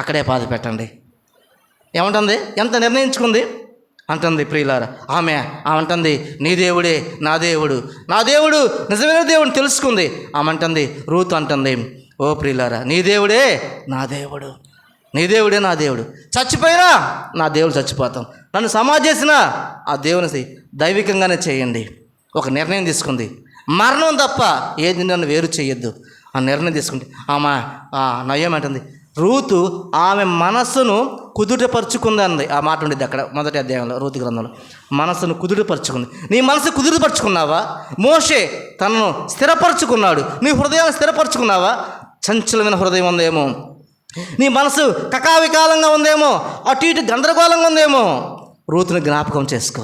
అక్కడే పాతి పెట్టండి. ఏమంటుంది? ఎంత నిర్ణయించుకుంది అంటుంది. ప్రియులారా, ఆమె అంటుంది, నీ దేవుడే నా దేవుడు నిజమైన దేవుడిని తెలుసుకుంది. ఆమె అంటుంది, రూతు అంటుంది, ఓ ప్రియులారా, నీ దేవుడే నా దేవుడు, చచ్చిపోయినా నా దేవుడు చచ్చిపోతాం, నన్ను సమాధి చేసినా ఆ దేవుని దైవికంగానే చేయండి. ఒక నిర్ణయం తీసుకుంది. మరణం తప్ప ఏది నన్ను వేరు చేయొద్దు ఆ నిర్ణయం తీసుకుంటే ఆమె నయ్యమంటుంది. రూతు ఆమె మనస్సును కుదుటపరుచుకుంది అన్నది. ఆ మాట ఉండేది అక్కడ మొదటి అధ్యాయంలో, రూతు గ్రంథంలో. మనస్సును కుదుటపరుచుకుంది. నీ మనసు కుదుటపరుచుకున్నావా? మోషే తనను స్థిరపరచుకున్నాడు. నీ హృదయాన్ని స్థిరపరచుకున్నావా? చంచలమైన హృదయం ఉందేమో, నీ మనసు కకావికాలంగా ఉందేమో, అటు ఇటు గందరగోళంగా ఉందేమో. రూతుని జ్ఞాపకం చేసుకో.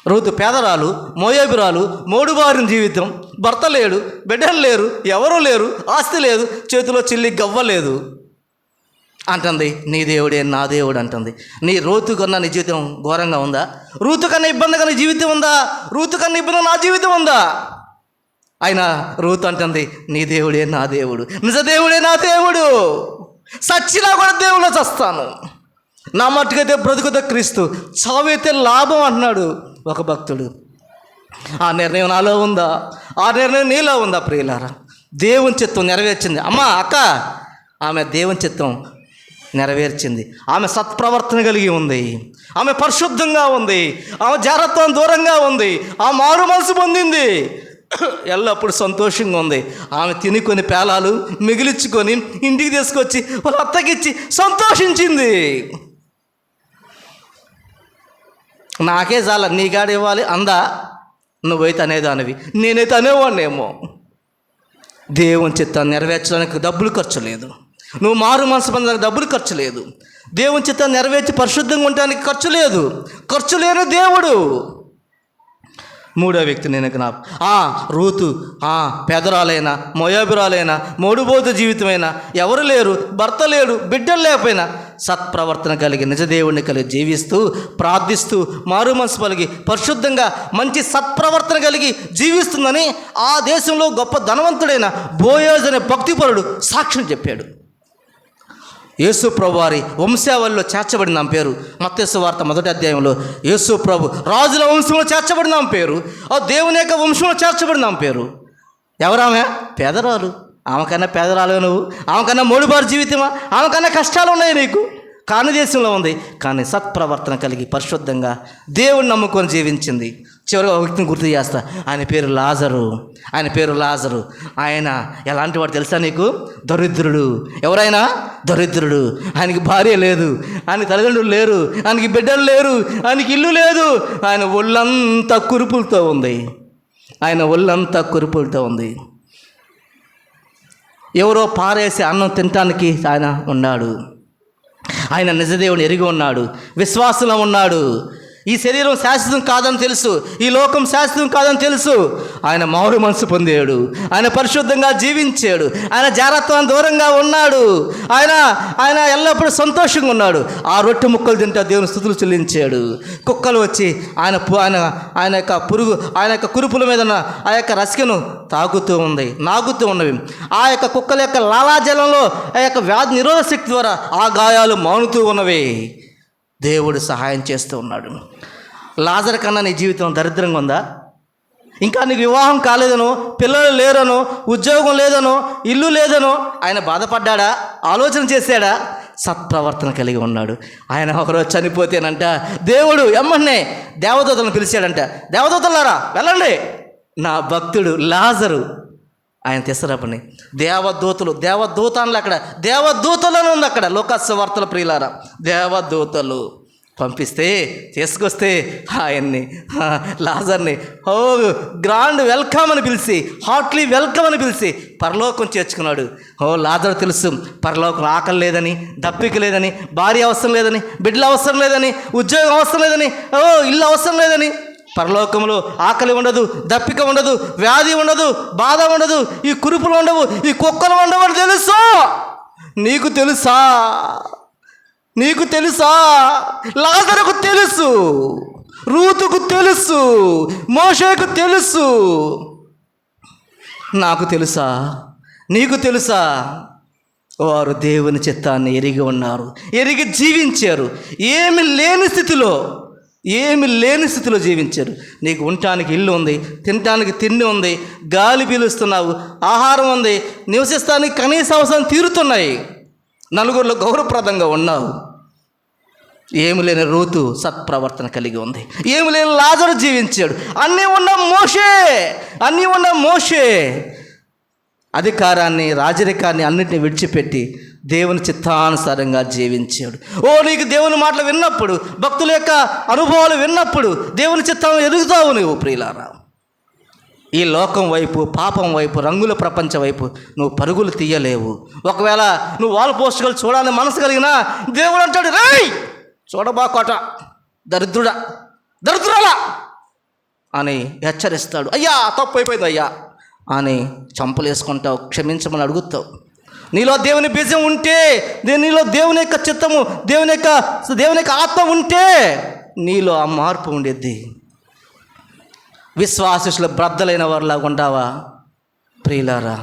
రూతు పేదరాలు, మోయాబురాలు, మోడుబారిన జీవితం, భర్త లేడు, బిడ్డలు లేరు, ఎవరూ లేరు, ఆస్తి లేదు, చేతిలో చిల్లి గవ్వ లేదు అంటుంది. నీ దేవుడే నా దేవుడు అంటుంది. నీ రూతు కన్నా నీ జీవితం ఘోరంగా ఉందా? రూతు కన్నా ఇబ్బందిగా నీ జీవితం ఉందా? రూతు కన్నా ఇబ్బంది నా జీవితం ఉందా? అయినా రూతు అంటుంది, నీ దేవుడే నా దేవుడు, నిజ దేవుడే నా దేవుడు, సచ్చినా కూడా దేవుళ్ళో చస్తాను, నా మట్టుకైతే బ్రతుకుతే క్రీస్తు, చావైతే లాభం అంటున్నాడు ఒక భక్తుడు. ఆ నిర్ణయం నాలో ఉందా? ఆ నిర్ణయం నీలో ఉందా? ప్రియులారా, దేవుని చిత్తం నెరవేర్చింది. అక్క ఆమె దేవుని చిత్తం నెరవేర్చింది. ఆమె సత్ప్రవర్తన కలిగి ఉంది, ఆమె పరిశుద్ధంగా ఉంది, ఆమె జాగ్రత్త దూరంగా ఉంది, ఆ మారు మనసు పొందింది, ఎల్లప్పుడు సంతోషంగా ఉంది. ఆమె తినుకొని పేలాలు మిగిలించుకొని ఇంటికి తీసుకొచ్చి వాళ్ళ అత్తకిచ్చి సంతోషించింది. నాకే చాలా నీకాడ ఇవ్వాలి అందా? నువ్వైతే అనేదానివి, నేనైతే అనేవాడినేమో. దేవుని చిత్తాన్ని నెరవేర్చడానికి డబ్బులు ఖర్చు లేదు, నువ్వు మారు మనసు పొందడానికి డబ్బులు ఖర్చు లేదు, దేవుని చిత్తాన్ని నెరవేర్చి పరిశుద్ధంగా ఉండడానికి ఖర్చు లేదు. ఖర్చు లేని దేవుడు. మూడో వ్యక్తి నేను రూతు పేదరాలైనా, మోయాబురాలైనా, మోడుబోతు జీవితమైనా, ఎవరు లేరు, భర్త లేడు, బిడ్డలు లేకపోయినా సత్ప్రవర్తన కలిగి నిజదేవుడిని కలిగి జీవిస్తూ ప్రార్థిస్తూ మారు మనసు కలిగి పరిశుద్ధంగా మంచి సత్ప్రవర్తన కలిగి జీవిస్తుందని ఆ దేశంలో గొప్ప ధనవంతుడైన బోయోజు అనే భక్తిపరుడు సాక్ష్యం చెప్పాడు. యేసు ప్రభు వారి వంశావళిలో చేర్చబడిన ఆమె పేరు. మత్తయి సువార్త 1వ అధ్యాయంలో యేసు ప్రభు రాజుల వంశంలో చేర్చబడిన ఆమె పేరు, ఆ దేవుని యొక్క వంశంలో చేర్చబడిన ఆమె పేరు. ఎవరామె? పేదరాలు. ఆమెకన్నా పేదరాలు నువ్వు? ఆమెకన్నా మూడుబారు జీవితమా? ఆమెకన్నా కష్టాలు ఉన్నాయి నీకు? కాని దేశంలో ఉంది, కానీ సత్ప్రవర్తన కలిగి పరిశుద్ధంగా దేవుని నమ్ముకొని జీవించింది. చివరిగా ఒక వ్యక్తిని గుర్తు చేస్తా. ఆయన పేరు లాజరు. ఆయన ఎలాంటి వాడు తెలుసా నీకు? దరిద్రుడు. ఎవరైనా దరిద్రుడు. ఆయనకి భార్య లేదు, ఆయనకి తల్లిదండ్రులు లేరు, ఆయనకి బిడ్డలు లేరు, ఆయనకి ఇల్లు లేదు. ఆయన ఒళ్ళంతా కురుపులతో ఉంది. ఎవరో పారేసి అన్నం తినటానికి ఆయన ఉన్నాడు. ఆయన నిజదేవుని ఎరిగి ఉన్నాడు, విశ్వాసంలో ఉన్నాడు. ఈ శరీరం శాశ్వతం కాదని తెలుసు, ఈ లోకం శాశ్వతం కాదని తెలుసు. ఆయన మారు మనసు పొందాడు, ఆయన పరిశుద్ధంగా జీవించాడు, ఆయన జాగ్రత్తగా దూరంగా ఉన్నాడు. ఆయన ఎల్లప్పుడూ సంతోషంగా ఉన్నాడు. ఆ రొట్టె ముక్కలు తింటా దేవుని స్తుతులు చెల్లించాడు. కుక్కలు వచ్చి ఆయన యొక్క కురుపుల మీద ఆ యొక్క రసికను నాగుతూ ఉన్నవి. ఆ యొక్క కుక్కల యొక్క లాలాజలంలో ఆ యొక్క వ్యాధి నిరోధక శక్తి ద్వారా ఆ గాయాలు మానుతూ ఉన్నవి. దేవుడు సహాయం చేస్తూ ఉన్నాడు. లాజరు కన్నా నీ జీవితం దరిద్రంగా ఉందా? ఇంకా నీకు వివాహం కాలేదనో, పిల్లలు లేరనో, ఉద్యోగం లేదనో, ఇల్లు లేదనో ఆయన బాధపడ్డా? ఆలోచన చేశాడా? సత్ప్రవర్తన కలిగి ఉన్నాడు. ఆయన ఒకరోజు చనిపోతేనంట దేవుడు ఎమ్మన్నే దేవదూతలను పిలిచాడంట. దేవదూతలారా వెళ్ళండి, నా భక్తుడు లాజరు ఆయన తెసరపని. దేవదూతలు అక్కడ దేవదూతలను ఉంది అక్కడ. లోకాసు వార్తల ప్రియులారా, దేవదూతలు పంపిస్తే తీసుకొస్తే ఆయన్ని లాజర్ని గ్రాండ్ వెల్కమ్ అని పిలిచి, హార్ట్లీ వెల్కమ్ అని పిలిచి పరలోకం చేర్చుకున్నాడు. లాజరు తెలుసు పరలోకం ఆకలి లేదని, దప్పిక లేదని, భార్య అవసరం లేదని, బిడ్డలు అవసరం లేదని, ఉద్యోగం అవసరం లేదని, ఇల్లు అవసరం లేదని. పరలోకంలో ఆకలి ఉండదు, దప్పిక ఉండదు, వ్యాధి ఉండదు, బాధ ఉండదు, ఈ కురుపులు ఉండవు, ఈ కుక్కలు ఉండవు అని తెలుసు. నీకు తెలుసా? లాజరుకు తెలుసు, రూతుకు తెలుసు, మోషేకు తెలుసు. నాకు తెలుసా? నీకు తెలుసా? వారు దేవుని చిత్తాన్ని ఎరిగి ఉన్నారు, ఎరిగి జీవించారు. ఏమి లేని స్థితిలో జీవించారు. నీకు ఉండటానికి ఇల్లు ఉంది, తినటానికి తిండి ఉంది, గాలి పీలుస్తున్నావు, ఆహారం ఉంది, నివసిస్తానికి కనీస అవసరం తీరుతున్నాయి, నలుగురిలో గౌరవప్రదంగా ఉన్నావు. ఏమి లేని రూతు సత్ప్రవర్తన కలిగి ఉంది. ఏమి లేని లాజరు జీవించాడు. అన్నీ ఉన్న మోషే అధికారాన్ని, రాజరికాన్ని అన్నింటినీ విడిచిపెట్టి దేవుని చిత్తానుసారంగా జీవించాడు. నీకు దేవుని మాటలు విన్నప్పుడు, భక్తుల యొక్క అనుభవాలు విన్నప్పుడు దేవుని చిత్తాన్ని ఎదుగుతావు నువ్వు. ప్రియులారా, ఈ లోకం వైపు, పాపం వైపు, రంగుల ప్రపంచం వైపు నువ్వు పరుగులు తీయలేవు. ఒకవేళ నువ్వు వాల్ పోస్టులు చూడాలని మనసు కలిగినా దేవుడు అంటాడు, రేయ్ చూడబాకోట, దరిద్రుడా అని హెచ్చరిస్తాడు. అయ్యా తప్పు అయిపోయింది అయ్యా అని చంపలు వేసుకుంటావు, క్షమించమని అడుగుతావు. నీలో దేవుని బీజం ఉంటే, నీలో దేవుని యొక్క చిత్తము, దేవుని యొక్క ఆత్మ ఉంటే నీలో ఆ మార్పు ఉండేది. విశ్వాసుల బ్రద్దలైన వారిలాగా ఉండవా? ప్రియులారా,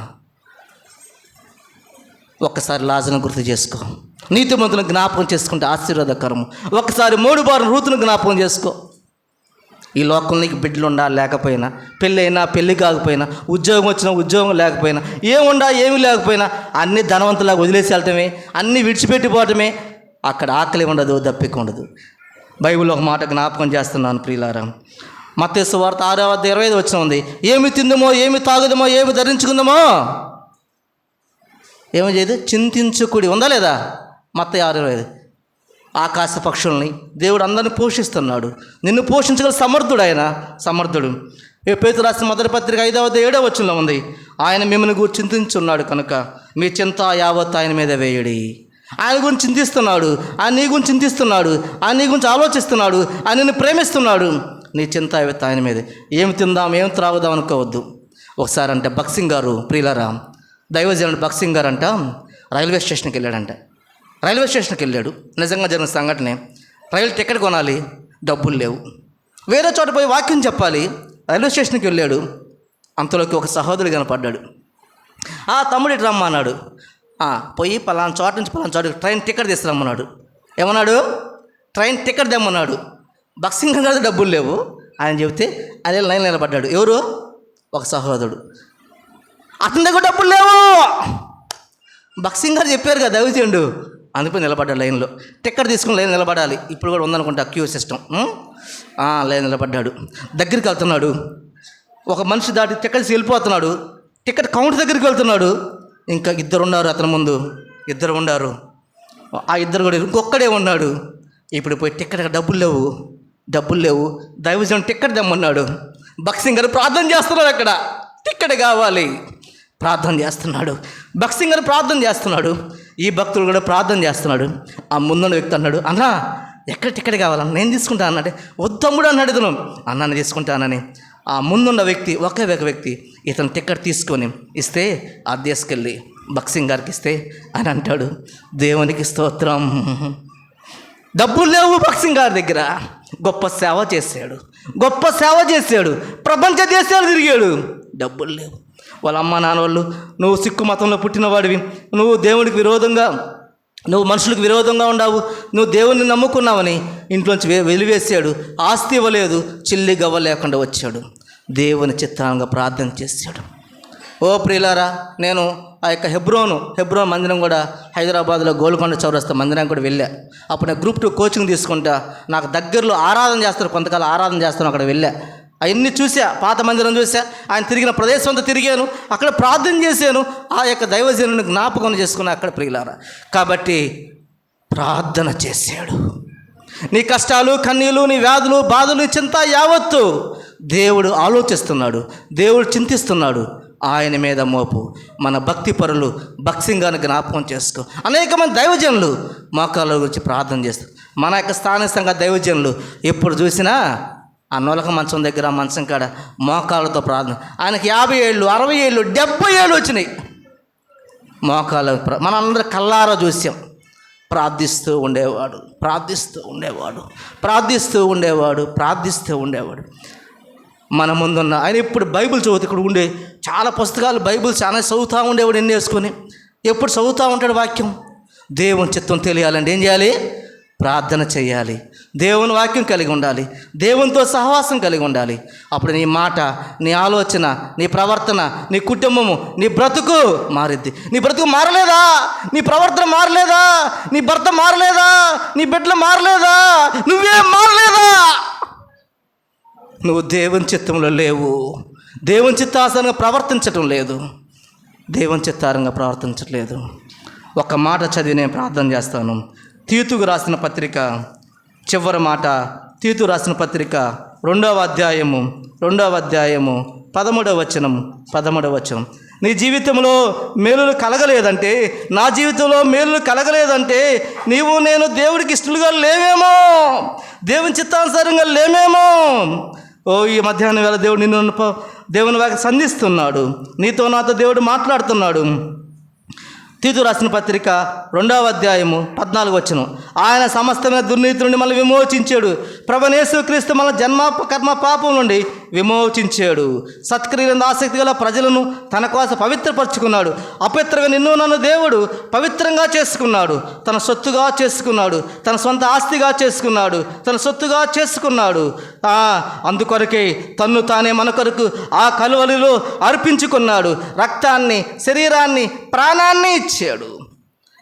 ఒక్కసారి లాజరును గుర్తు చేసుకో. నీతిమంతులను జ్ఞాపకం చేసుకుంటే ఆశీర్వాదకరము. ఒక్కసారి 3 బారు రూతును జ్ఞాపకం చేసుకో. ఈ లోకంలో నీకు బిడ్డలు ఉండా లేకపోయినా, పెళ్ళి అయినా పెళ్ళి కాకపోయినా, ఉద్యోగం వచ్చినా ఉద్యోగం లేకపోయినా, ఏమి లేకపోయినా అన్నీ ధనవంతులాగా వదిలేసి వెళ్ళటమే, అన్నీ విడిచిపెట్టిపోవటమే. అక్కడ ఆకలి ఉండదు, దప్పిక ఉండదు. బైబిల్లో ఒక మాట జ్ఞాపకం చేస్తున్నాను ప్రియులారా. మత్తయి సువార్త 6:25 వచనం ఉంది. ఏమి తిందుమో, ఏమి తాగుదమో, ఏమి ధరించుకుందామో ఏమి చేయదు చింతించుకుడి ఉందా లేదా? మత్తయి 6:25. ఆకాశ పక్షుల్ని దేవుడు అందరిని పోషిస్తున్నాడు. నిన్ను పోషించగల సమర్థుడు. పేతురు రాసిన మొదటి పత్రిక 5:7 వచనంలో ఉంది. ఆయన మిమ్మల్ని గురించి చింతించున్నాడు కనుక మీ చింత యావత్ ఆయన మీద వేయడి. ఆయన గురించి చింతిస్తున్నాడు, ఆయన నీ గురించి చింతిస్తున్నాడు, ఆయన నీ గురించి ఆలోచిస్తున్నాడు, ఆయన నిన్ను ప్రేమిస్తున్నాడు. నీ చింత యావత్ ఆయన మీదే. ఏమి తిందాం, ఏమి త్రాగుదాం అనుకోవద్దు. ఒకసారి అంటే భక్సింగ్ గారు, ప్రియులారా, దైవజనుడు భక్సింగ్ గారు అంట రైల్వే స్టేషన్కి వెళ్ళాడంట. రైల్వే స్టేషన్కి వెళ్ళాడు. నిజంగా జరిగిన సంఘటనే. రైలు టికెట్ కొనాలి, డబ్బులు లేవు. వేరే చోట పోయి వాక్యం చెప్పాలి, రైల్వే స్టేషన్కి వెళ్ళాడు. అంతలోకి ఒక సహోదరుడు కనపడ్డాడు. తమ్ముడు ఇటు రమ్మన్నాడు. పోయి పలానా చోట నుంచి పలానా చోటకి ట్రైన్ టికెట్ తీసుకురమ్మన్నాడు. ఏమన్నాడు? Train ticket తెమ్మన్నాడు. బక్సింగ్ గారు డబ్బులు లేవు ఆయన చెబితే అదే లైన్ నిలబడ్డాడు. ఎవరు? ఒక సహోదరుడు. అతని దగ్గర డబ్బులు లేవు. బక్సింగ్ గారు చెప్పారు కదా దైవజనుడు, అందుకే నిలబడ్డాడు లైన్లో. టికెట్ తీసుకుని లైన్ నిలబడాలి. ఇప్పుడు కూడా ఉందనుకుంటా క్యూ సిస్టమ్. లైన్ నిలబడ్డాడు. దగ్గరికి వెళ్తున్నాడు. ఒక మనిషి దాటి టికెట్స్ వెళ్ళిపోతున్నాడు. టికెట్ కౌంటర్ దగ్గరికి వెళ్తున్నాడు. ఇంకా ఇద్దరు ఉన్నారు అతని ముందు. ఇద్దరు ఉన్నారు. ఆ ఇద్దరు కూడా ఇంకొక్కడే ఉన్నాడు. ఇప్పుడు పోయి టికెట్ డబ్బులు లేవు దైవజనుడు టికెట్ తెమ్మన్నాడు. బక్సింగ్ గారు ప్రార్థన చేస్తున్నాడు. అక్కడ టికెట్ కావాలి, ప్రార్థన చేస్తున్నాడు. బక్సింగ్ గారు ప్రార్థన చేస్తున్నాడు. ఈ భక్తుడు కూడా ప్రార్థన చేస్తున్నాడు. ఆ ముందున్న వ్యక్తి అన్నాడు, అన్నా ఎక్కడ టికెట్ కావాలన్నా నేను తీసుకుంటా అన్నాడు. వద్దమ్ముడు అన్నాడు ఇతను. అన్నాను తీసుకుంటానని ఆ ముందున్న వ్యక్తి ఒకే ఒక వ్యక్తి ఇతను టికెట్ తీసుకొని ఇస్తే అది తీసుకెళ్ళి బక్సింగ్ గారికి ఇస్తే అని అంటాడు, దేవునికి స్తోత్రం, డబ్బులు లేవు బక్సింగ్ గారి దగ్గర. గొప్ప సేవ చేశాడు. ప్రపంచ దేశాలు తిరిగాడు. డబ్బులు లేవు. వాళ్ళ అమ్మ నాన్న వాళ్ళు, నువ్వు సిక్కు మతంలో పుట్టినవాడివి, నువ్వు దేవునికి విరోధంగా, నువ్వు మనుషులకు విరోధంగా ఉన్నావు, నువ్వు దేవుణ్ణి నమ్ముకున్నావని ఇంట్లోంచి వెలివేశాడు. ఆస్తి ఇవ్వలేదు, చిల్లి గవ్వ లేకుండా వచ్చాడు. దేవుని చిత్తాంగా ప్రార్థన చేశాడు. ఓ ప్రియులారా, నేను ఆ యొక్క హెబ్రోన్ మందిరం కూడా హైదరాబాద్లో గోల్కొండ చౌరస్తా మందిరానికి కూడా వెళ్ళా. అప్పుడు నేను గ్రూప్ 2 కోచింగ్ తీసుకుంటా. నాకు దగ్గరలో ఆరాధన చేస్తారు, కొంతకాలం ఆరాధన చేస్తాను. అక్కడ వెళ్ళా, అవన్నీ చూసా. పాత మందిరం చూసా, ఆయన తిరిగిన ప్రదేశం అంతా తిరిగాను, అక్కడ ప్రార్థన చేశాను. ఆ యొక్క దైవజనుని జ్ఞాపకం చేసుకున్నా అక్కడ ప్రియులారా. కాబట్టి ప్రార్థన చేశాడు. నీ కష్టాలు, కన్నీలు, నీ వ్యాధులు, బాధలు, నీ చింత యావత్తు దేవుడు ఆలోచిస్తున్నాడు, దేవుడు చింతిస్తున్నాడు. ఆయన మీద మోపు. మన భక్తి పరులు బక్సింగాన్ని జ్ఞాపకం చేసుకో. అనేక మంది దైవజనులు మోకాళ్ళ గురించి ప్రార్థన చేస్తారు. మన యొక్క స్థానికంగా దైవజనులు ఎప్పుడు చూసినా ఆ నొలక మంచం దగ్గర, ఆ మంచం కాడ మోకాళ్ళతో ప్రార్థన. ఆయనకి 50 ఏళ్ళు, 60 ఏళ్ళు, 70 ఏళ్ళు వచ్చినాయి. మోకాళ్ళ మనందరం కల్లారా చూసాం. ప్రార్థిస్తూ ఉండేవాడు. మన ముందున్న ఆయన ఎప్పుడు బైబిల్ చదువుతూ ఇక్కడ ఉండే చాలా పుస్తకాలు, బైబిల్ చాలా చదువుతూ ఉండేవాడు. ఎన్ని వేసుకొని ఎప్పుడు చదువుతూ ఉంటాడు వాక్యం. దేవుని చిత్తం తెలియాలంటే ఏం చేయాలి? ప్రార్థన చేయాలి. దేవుని వాక్యం కలిగి ఉండాలి. దేవునితో సహవాసం కలిగి ఉండాలి. అప్పుడు నీ మాట, నీ ఆలోచన, నీ ప్రవర్తన, నీ కుటుంబము, నీ బ్రతుకు మారిద్ది. నీ బ్రతుకు మారలేదా? నీ ప్రవర్తన మారలేదా? నీ భర్త మారలేదా? నీ బిడ్డలు మారలేదా? నువ్వే మారలేదా? నువ్వు దేవుని చిత్తంలో లేవు. దేవుని చిత్తానుసారంగా ప్రవర్తించట్లేదు. ఒక మాట చదివి నేను ప్రార్థన చేస్తాను. తీతుకు రాసిన పత్రిక చివరి మాట. తీతు రాసిన పత్రిక 2వ అధ్యాయము 13వ వచనం. నీ జీవితంలో మేలులు కలగలేదంటే, నా జీవితంలో మేలులు కలగలేదంటే నీవు నేను దేవుడికి ఇష్టలుగా లేవేమో, దేవుని చిత్తానుసారంగా లేమేమో. ఈ మధ్యాహ్నం వేళ దేవుడు నిన్ను దేవుని వాకి సంధిస్తున్నాడు. నీతో నాతో దేవుడు మాట్లాడుతున్నాడు. తీతు రాసిన పత్రిక 2వ అధ్యాయము 14వ వచనం. ఆయన సమస్తమైన దుర్నీతి నుండి మనల్ని విమోచించాడు. ప్రభువైన యేసుక్రీస్తు మన జన్మ కర్మ పాపం నుండి విమోచించాడు. సత్క్రియలందు ఆసక్తి గల ప్రజలను తన కోసం పవిత్రపరచుకున్నాడు. అపవిత్రంగా నిన్ను నన్ను దేవుడు పవిత్రంగా చేసుకున్నాడు. తన సొత్తుగా చేసుకున్నాడు. తన సొంత ఆస్తిగా చేసుకున్నాడు. తన సొత్తుగా చేసుకున్నాడు. అందుకొరకే తన్ను తానే మన కొరకు ఆ కలువలిలో అర్పించుకున్నాడు. రక్తాన్ని, శరీరాన్ని, ప్రాణాన్ని ఇచ్చాడు.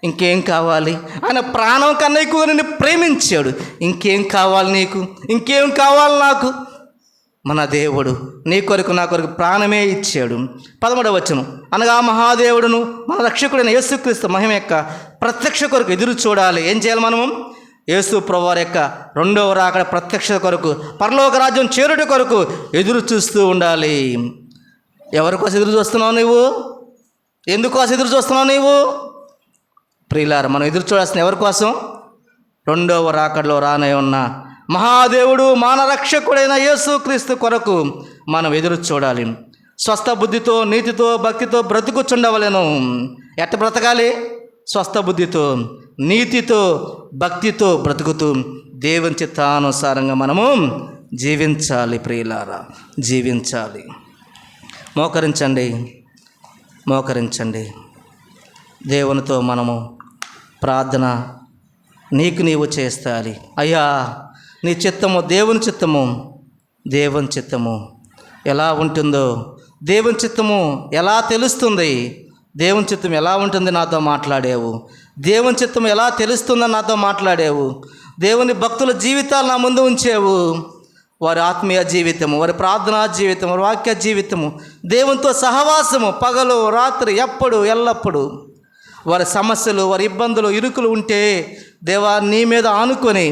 ఇంకేం కావాలి? ఆయన ప్రాణం కన్నా ఎక్కువ నిన్ను ప్రేమించాడు. ఇంకేం కావాలి నీకు? ఇంకేం కావాలి నాకు? మన దేవుడు నీ కొరకు నా కొరకు ప్రాణమే ఇచ్చాడు. 13వ వచనం. అనగా మహాదేవుడును మన రక్షకుడైన యేసుక్రీస్తు మహిమ యొక్క ప్రత్యక్ష కొరకు ఎదురు చూడాలి. ఏం చేయాలి మనము? యేసు ప్రభువారి యొక్క 2వ రాకడ ప్రత్యక్షత కొరకు, పరలోక రాజ్యం చేరుట కొరకు ఎదురు చూస్తూ ఉండాలి. ఎవరి కోసం ఎదురు చూస్తున్నావు నువ్వు? ఎందుకోసం ఎదురు చూస్తున్నావు నీవు? ప్రియులారా, మనం ఎదురు చూడాల్సిన ఎవరి కోసం? 2వ రాకడలో రానే ఉన్న మహాదేవుడు మన రక్షకుడైన యేసుక్రీస్తు కొరకు మనం ఎదురు చూడాలి. స్వస్థ బుద్ధితో, నీతితో, భక్తితో బ్రతుకుచుండవలెను. ఎట్ట బ్రతకాలి? స్వస్థ బుద్ధితో, నీతితో, భక్తితో బ్రతుకుతూ దేవుని చిత్తానుసారంగా మనము జీవించాలి. ప్రియులారా, జీవించాలి. మోకరించండి, మోకరించండి. దేవునితో మనము ప్రార్థన నీకు నీవు చేస్తాలి. అయ్యా, నీ చిత్తము, దేవుని చిత్తము, దేవుని చిత్తము ఎలా ఉంటుందో, దేవుని చిత్తము ఎలా తెలుస్తుంది, దేవుని చిత్తం ఎలా ఉంటుంది నాతో మాట్లాడేవు, దేవుని చిత్తం ఎలా తెలుస్తుందని నాతో మాట్లాడేవు. దేవుని భక్తుల జీవితాలు నా ముందు ఉంచేవు. వారి ఆత్మీయ జీవితము, వారి ప్రార్థనా జీవితము, వారి వాక్య జీవితము, దేవునితో సహవాసము పగలు రాత్రి ఎప్పుడు ఎల్లప్పుడు. వారి సమస్యలు, వారి ఇబ్బందులు, ఇరుకులు ఉంటే దేవా నీ మీద ఆనుకొని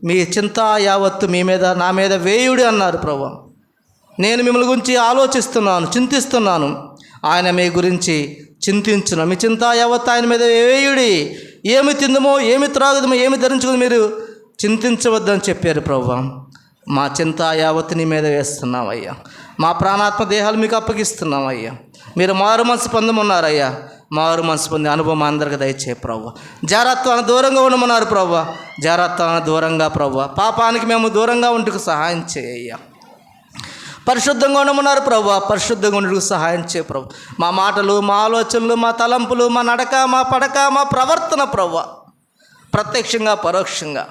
మీ చింత యావత్తు మీ మీద, నా మీద వేయుడి అన్నారు ప్రభు. నేను మిమ్మల్ని గురించి ఆలోచిస్తున్నాను, చింతిస్తున్నాను. ఆయన మీ గురించి చింతించును. మీ చింత యావత్తు ఆయన మీద వేయుడి. ఏమి తిందమో, ఏమి త్రాగుదమో, ఏమి ధరించుకుని మీరు చింతించవద్దని చెప్పారు ప్రభు. మా చింత యావత్తు నీ మీద వేస్తున్నామయ్యా. మా ప్రాణాత్మ దేహాలు మీకు అప్పగిస్తున్నామయ్యా. మీరు మారు మనసు పొందమన్నారయ్యా. మారు మనసు పొంది అనుభవం అందరికి దయచే ప్రభు. జారత్వాన్ని దూరంగా ఉండమన్నారు ప్రభు. జారత్వాన్ని దూరంగా ప్రభు, పాపానికి మేము దూరంగా ఉంటుకు సహాయం చేయ్యా. పరిశుద్ధంగా ఉండమన్నారు ప్రభు. పరిశుద్ధంగా ఉండుకు సహాయం చేయ ప్రభు. మా మాటలు, మా ఆలోచనలు, మా తలంపులు, మా నడక, మా పడక, మా ప్రవర్తన ప్రభు, ప్రత్యక్షంగా పరోక్షంగా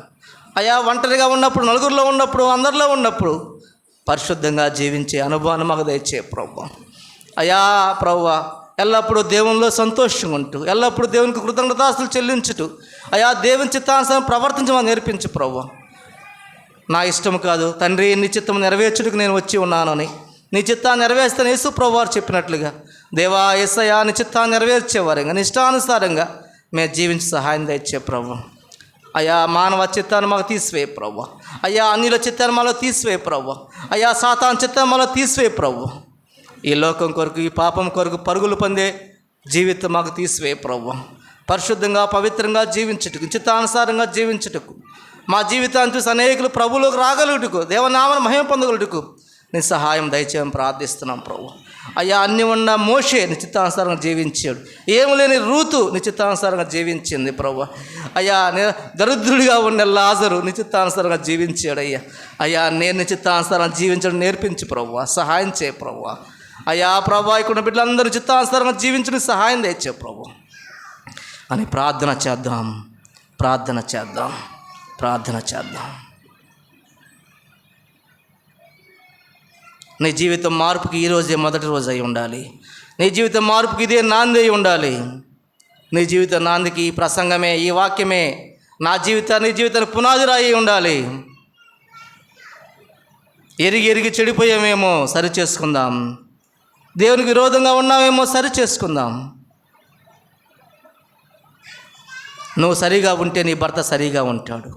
అయ్యా, ఒంటరిగా ఉన్నప్పుడు, నలుగురిలో ఉన్నప్పుడు, అందరిలో ఉన్నప్పుడు పరిశుద్ధంగా జీవించే అనుభవాన్ని మాకు దయచే ప్రభు. అయ్యా ప్రభు, ఎల్లప్పుడూ దేవునిలో సంతోషంగా ఉంటూ, ఎల్లప్పుడూ దేవునికి కృతజ్ఞతాస్తులు చెల్లించుటూ, అయ్యా దేవుని చిత్తానుసారం ప్రవర్తించమని నేర్పించు ప్రభు. నా ఇష్టం కాదు తండ్రి, నీ చిత్తం నెరవేర్చుటకు నేను వచ్చి ఉన్నానని, నీ చిత్తాన్ని నెరవేర్స్తాను యేసు ప్రభు వారు చెప్పినట్లుగా దేవా యేసయ్యా నీ చిత్తాన్ని నెరవేర్చేవారుగా, నీ ఇష్టానుసారంగా మేము జీవించి సహాయం దయచే ప్రభు. అయ్యా మానవ చిత్తాన్ని మాకు తీసివే ప్రభు. అయ్యా అన్యుల చిత్తాన్ని మాలో తీసివే ప్రభు. అయ్యా సాతాను చిత్తాన్ని మాలో తీసివే ప్రభు. ఈ లోకం కొరకు, ఈ పాపం కొరకు పరుగులు పొందే జీవితం మాకు తీసివే ప్రభు. పరిశుద్ధంగా పవిత్రంగా జీవించుటకు, చిత్తానుసారంగా జీవించుటకు, మా జీవితాన్ని చూసి అనేకులు ప్రభువులోకి రాగలుగుటకు, దేవనామను మహిమ పొందగలుగుటకు నీ సహాయం దయచేయమని ప్రార్థిస్తున్నాం ప్రభు. అయ్యా అన్ని ఉన్న మోషే నీ చిత్తానుసారంగా జీవించాడు. ఏమి లేని రూతు నీ చిత్తానుసారంగా జీవించింది ప్రభు. అయ్యా దరిద్రుడిగా ఉండే లాజరు నీ చిత్తానుసారంగా జీవించాడు. అయ్యా నేను నీ చిత్తానుసారంగా జీవించడం నేర్పించు ప్రభు. సహాయం చేయ ప్రభు. అయ్యా ప్రభు, ఇక్కడ బిడ్డలందరూ చిత్తానుసారంగా జీవించడానికి సహాయం తెచ్చే ప్రభు అని ప్రార్థన చేద్దాం, ప్రార్థన చేద్దాం, ప్రార్థన చేద్దాం. నీ జీవితం మార్పుకి ఈరోజే మొదటి రోజు అయి ఉండాలి. నీ జీవితం మార్పుకి ఇదే నాంది అయి ఉండాలి. నీ జీవిత నాందికి ఈ ప్రసంగమే, ఈ వాక్యమే నీ జీవితానికి పునాది రాయి ఉండాలి. ఎరిగి చెడిపోయామేమో సరి చేసుకుందాం. దేవునికి విరోధంగా ఉన్నామేమో సరి చేసుకుందాం. నువ్వు సరిగా ఉంటే నీ భర్త సరిగా ఉంటాడు.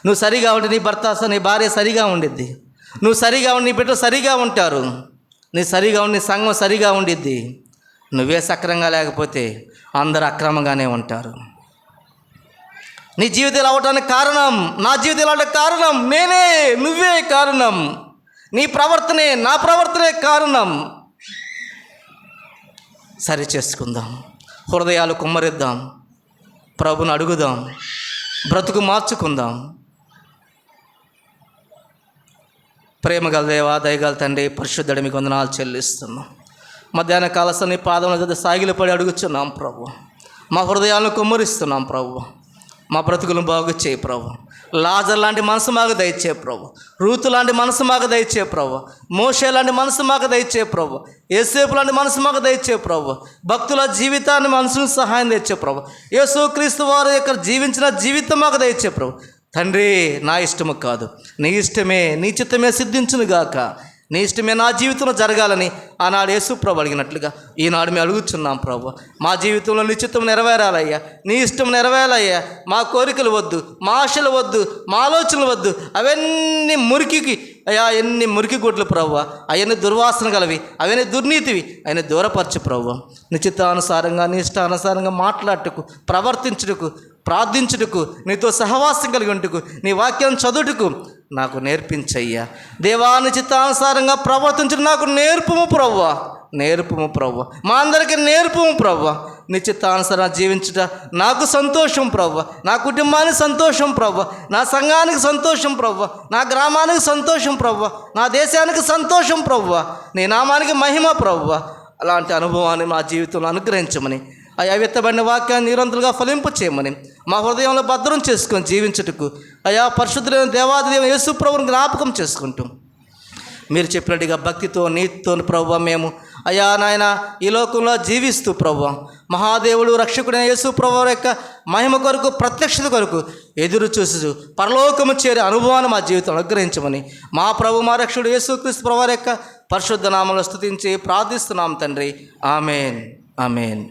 నువ్వు సరిగా ఉంటే నీ భర్త, నీ భార్య సరిగా ఉండిద్ది. నువ్వు సరిగా ఉండి నీ బిడ్డలు సరిగా ఉంటారు. నీ సరిగా ఉండి సంఘం సరిగా ఉండిద్ది. నువ్వే సక్రంగా లేకపోతే అందరూ అక్రమంగానే ఉంటారు. నీ జీవితం ఇలా అవటానికి కారణం, నా జీవితం ఇలా అవడానికి కారణం నేనే, నువ్వే కారణం. నీ ప్రవర్తనే, నా ప్రవర్తనే కారణం. సరి చేసుకుందాం, హృదయాలు కుమ్మరిద్దాం, ప్రభుని అడుగుదాం, బ్రతుకు మార్చుకుందాం. ప్రేమగల దేవా, దయగల తండ్రి, పరిశుద్ధుడు మీకు వందనాలు చెల్లిస్తున్నాం. మధ్యాహ్న కాలసం నీ పాదముల దగ్గర సాగిలపడి అడుగుచున్నాం ప్రభు. మా హృదయాలను కుమ్మరిస్తున్నాం ప్రభు. మా బ్రతుకులను బాగు చేయి ప్రభు. లాజర్ లాంటి మనసు మాకు దయచే ప్రభు. రూతు లాంటి మనసు మాకు దయచే ప్రభు. మోషే లాంటి మనసు మాకు దయచే ప్రభు. యేసేపు లాంటి మనసు మాకు దయచే ప్రభు. భక్తుల జీవితాన్ని మనసును సహాయం తెచ్చే ప్రభు. యేసుక్రీస్తు వారి యొక్క జీవించిన జీవితం మాకు దయచే ప్రభు. తండ్రి, నా ఇష్టము కాదు, నీ ఇష్టమే, నీ చిత్తమే సిద్ధించునుగాక. నీ ఇష్టమే నా జీవితంలో జరగాలని ఆనాడు యేసు ప్రభు అడిగినట్లుగా ఈనాడు మేము అడుగుతున్నాం ప్రభు. మా జీవితంలో నీ చిత్తం నెరవేరాలయ్యా, నీ ఇష్టం నెరవేరాలయ్యా. మా కోరికలు వద్దు, మా ఆశలు వద్దు, మా ఆలోచనలు వద్దు. అవన్నీ మురికికి అయ్యా, ఎన్ని మురికి గుడ్లు ప్రభు, అవన్నీ దుర్వాసన గలవి, అవన్నీ దుర్నీతివి, అవన్నీ దూరపరచు ప్రభు. నీ చిత్తానుసారంగా, నీ ఇష్టానుసారంగా మాట్లాడుటకు, ప్రవర్తించుటకు, ప్రార్థించుటకు, నీతో సహవాసం కలిగి ఉంటుకు, నీ వాక్యం చదువుటకు నాకు నేర్పించయ్యా. దేవాని చిత్తానుసారంగా ప్రవర్తించడం నాకు నేర్పుము ప్రభువా. నేర్పుము ప్రభు, మా అందరికీ నేర్పుము ప్రభు. నీ చిత్తానుసారం జీవించుట నాకు సంతోషం ప్రభు, నా కుటుంబానికి సంతోషం ప్రభు, నా సంఘానికి సంతోషం ప్రభు, నా గ్రామానికి సంతోషం ప్రభు, నా దేశానికి సంతోషం ప్రభు, నీ నామానికి మహిమ ప్రభు. అలాంటి అనుభవాన్ని మా జీవితంలో అనుగ్రహించమని, అయా విత్తబడిన వాక్యాన్ని నిరంతరంగా ఫలింపు చేయమని, మా హృదయంలో భద్రం చేసుకొని జీవించుటకు అయా పరిశుద్ధులైన దేవాదిదేవ యేసు ప్రభువుని జ్ఞాపకం చేసుకుంటూ మీరు చెప్పినట్టుగా భక్తితో నీతితో ప్రభువా మేము అయా నాయన ఈ లోకంలో జీవిస్తూ ప్రభువా మహాదేవుడు రక్షకుడైన యేసు ప్రభువు యొక్క మహిమ కొరకు, ప్రత్యక్షత కొరకు ఎదురు చూసి పరలోకము చేరే అనుభవాన్ని మా జీవితం అనుగ్రహించమని మా ప్రభు మా రక్షకుడు యేసుక్రీస్తు ప్రభువు యొక్క పరిశుద్ధ నామములో స్తుతించి ప్రార్థిస్తున్నాం తండ్రి. Amen, amen.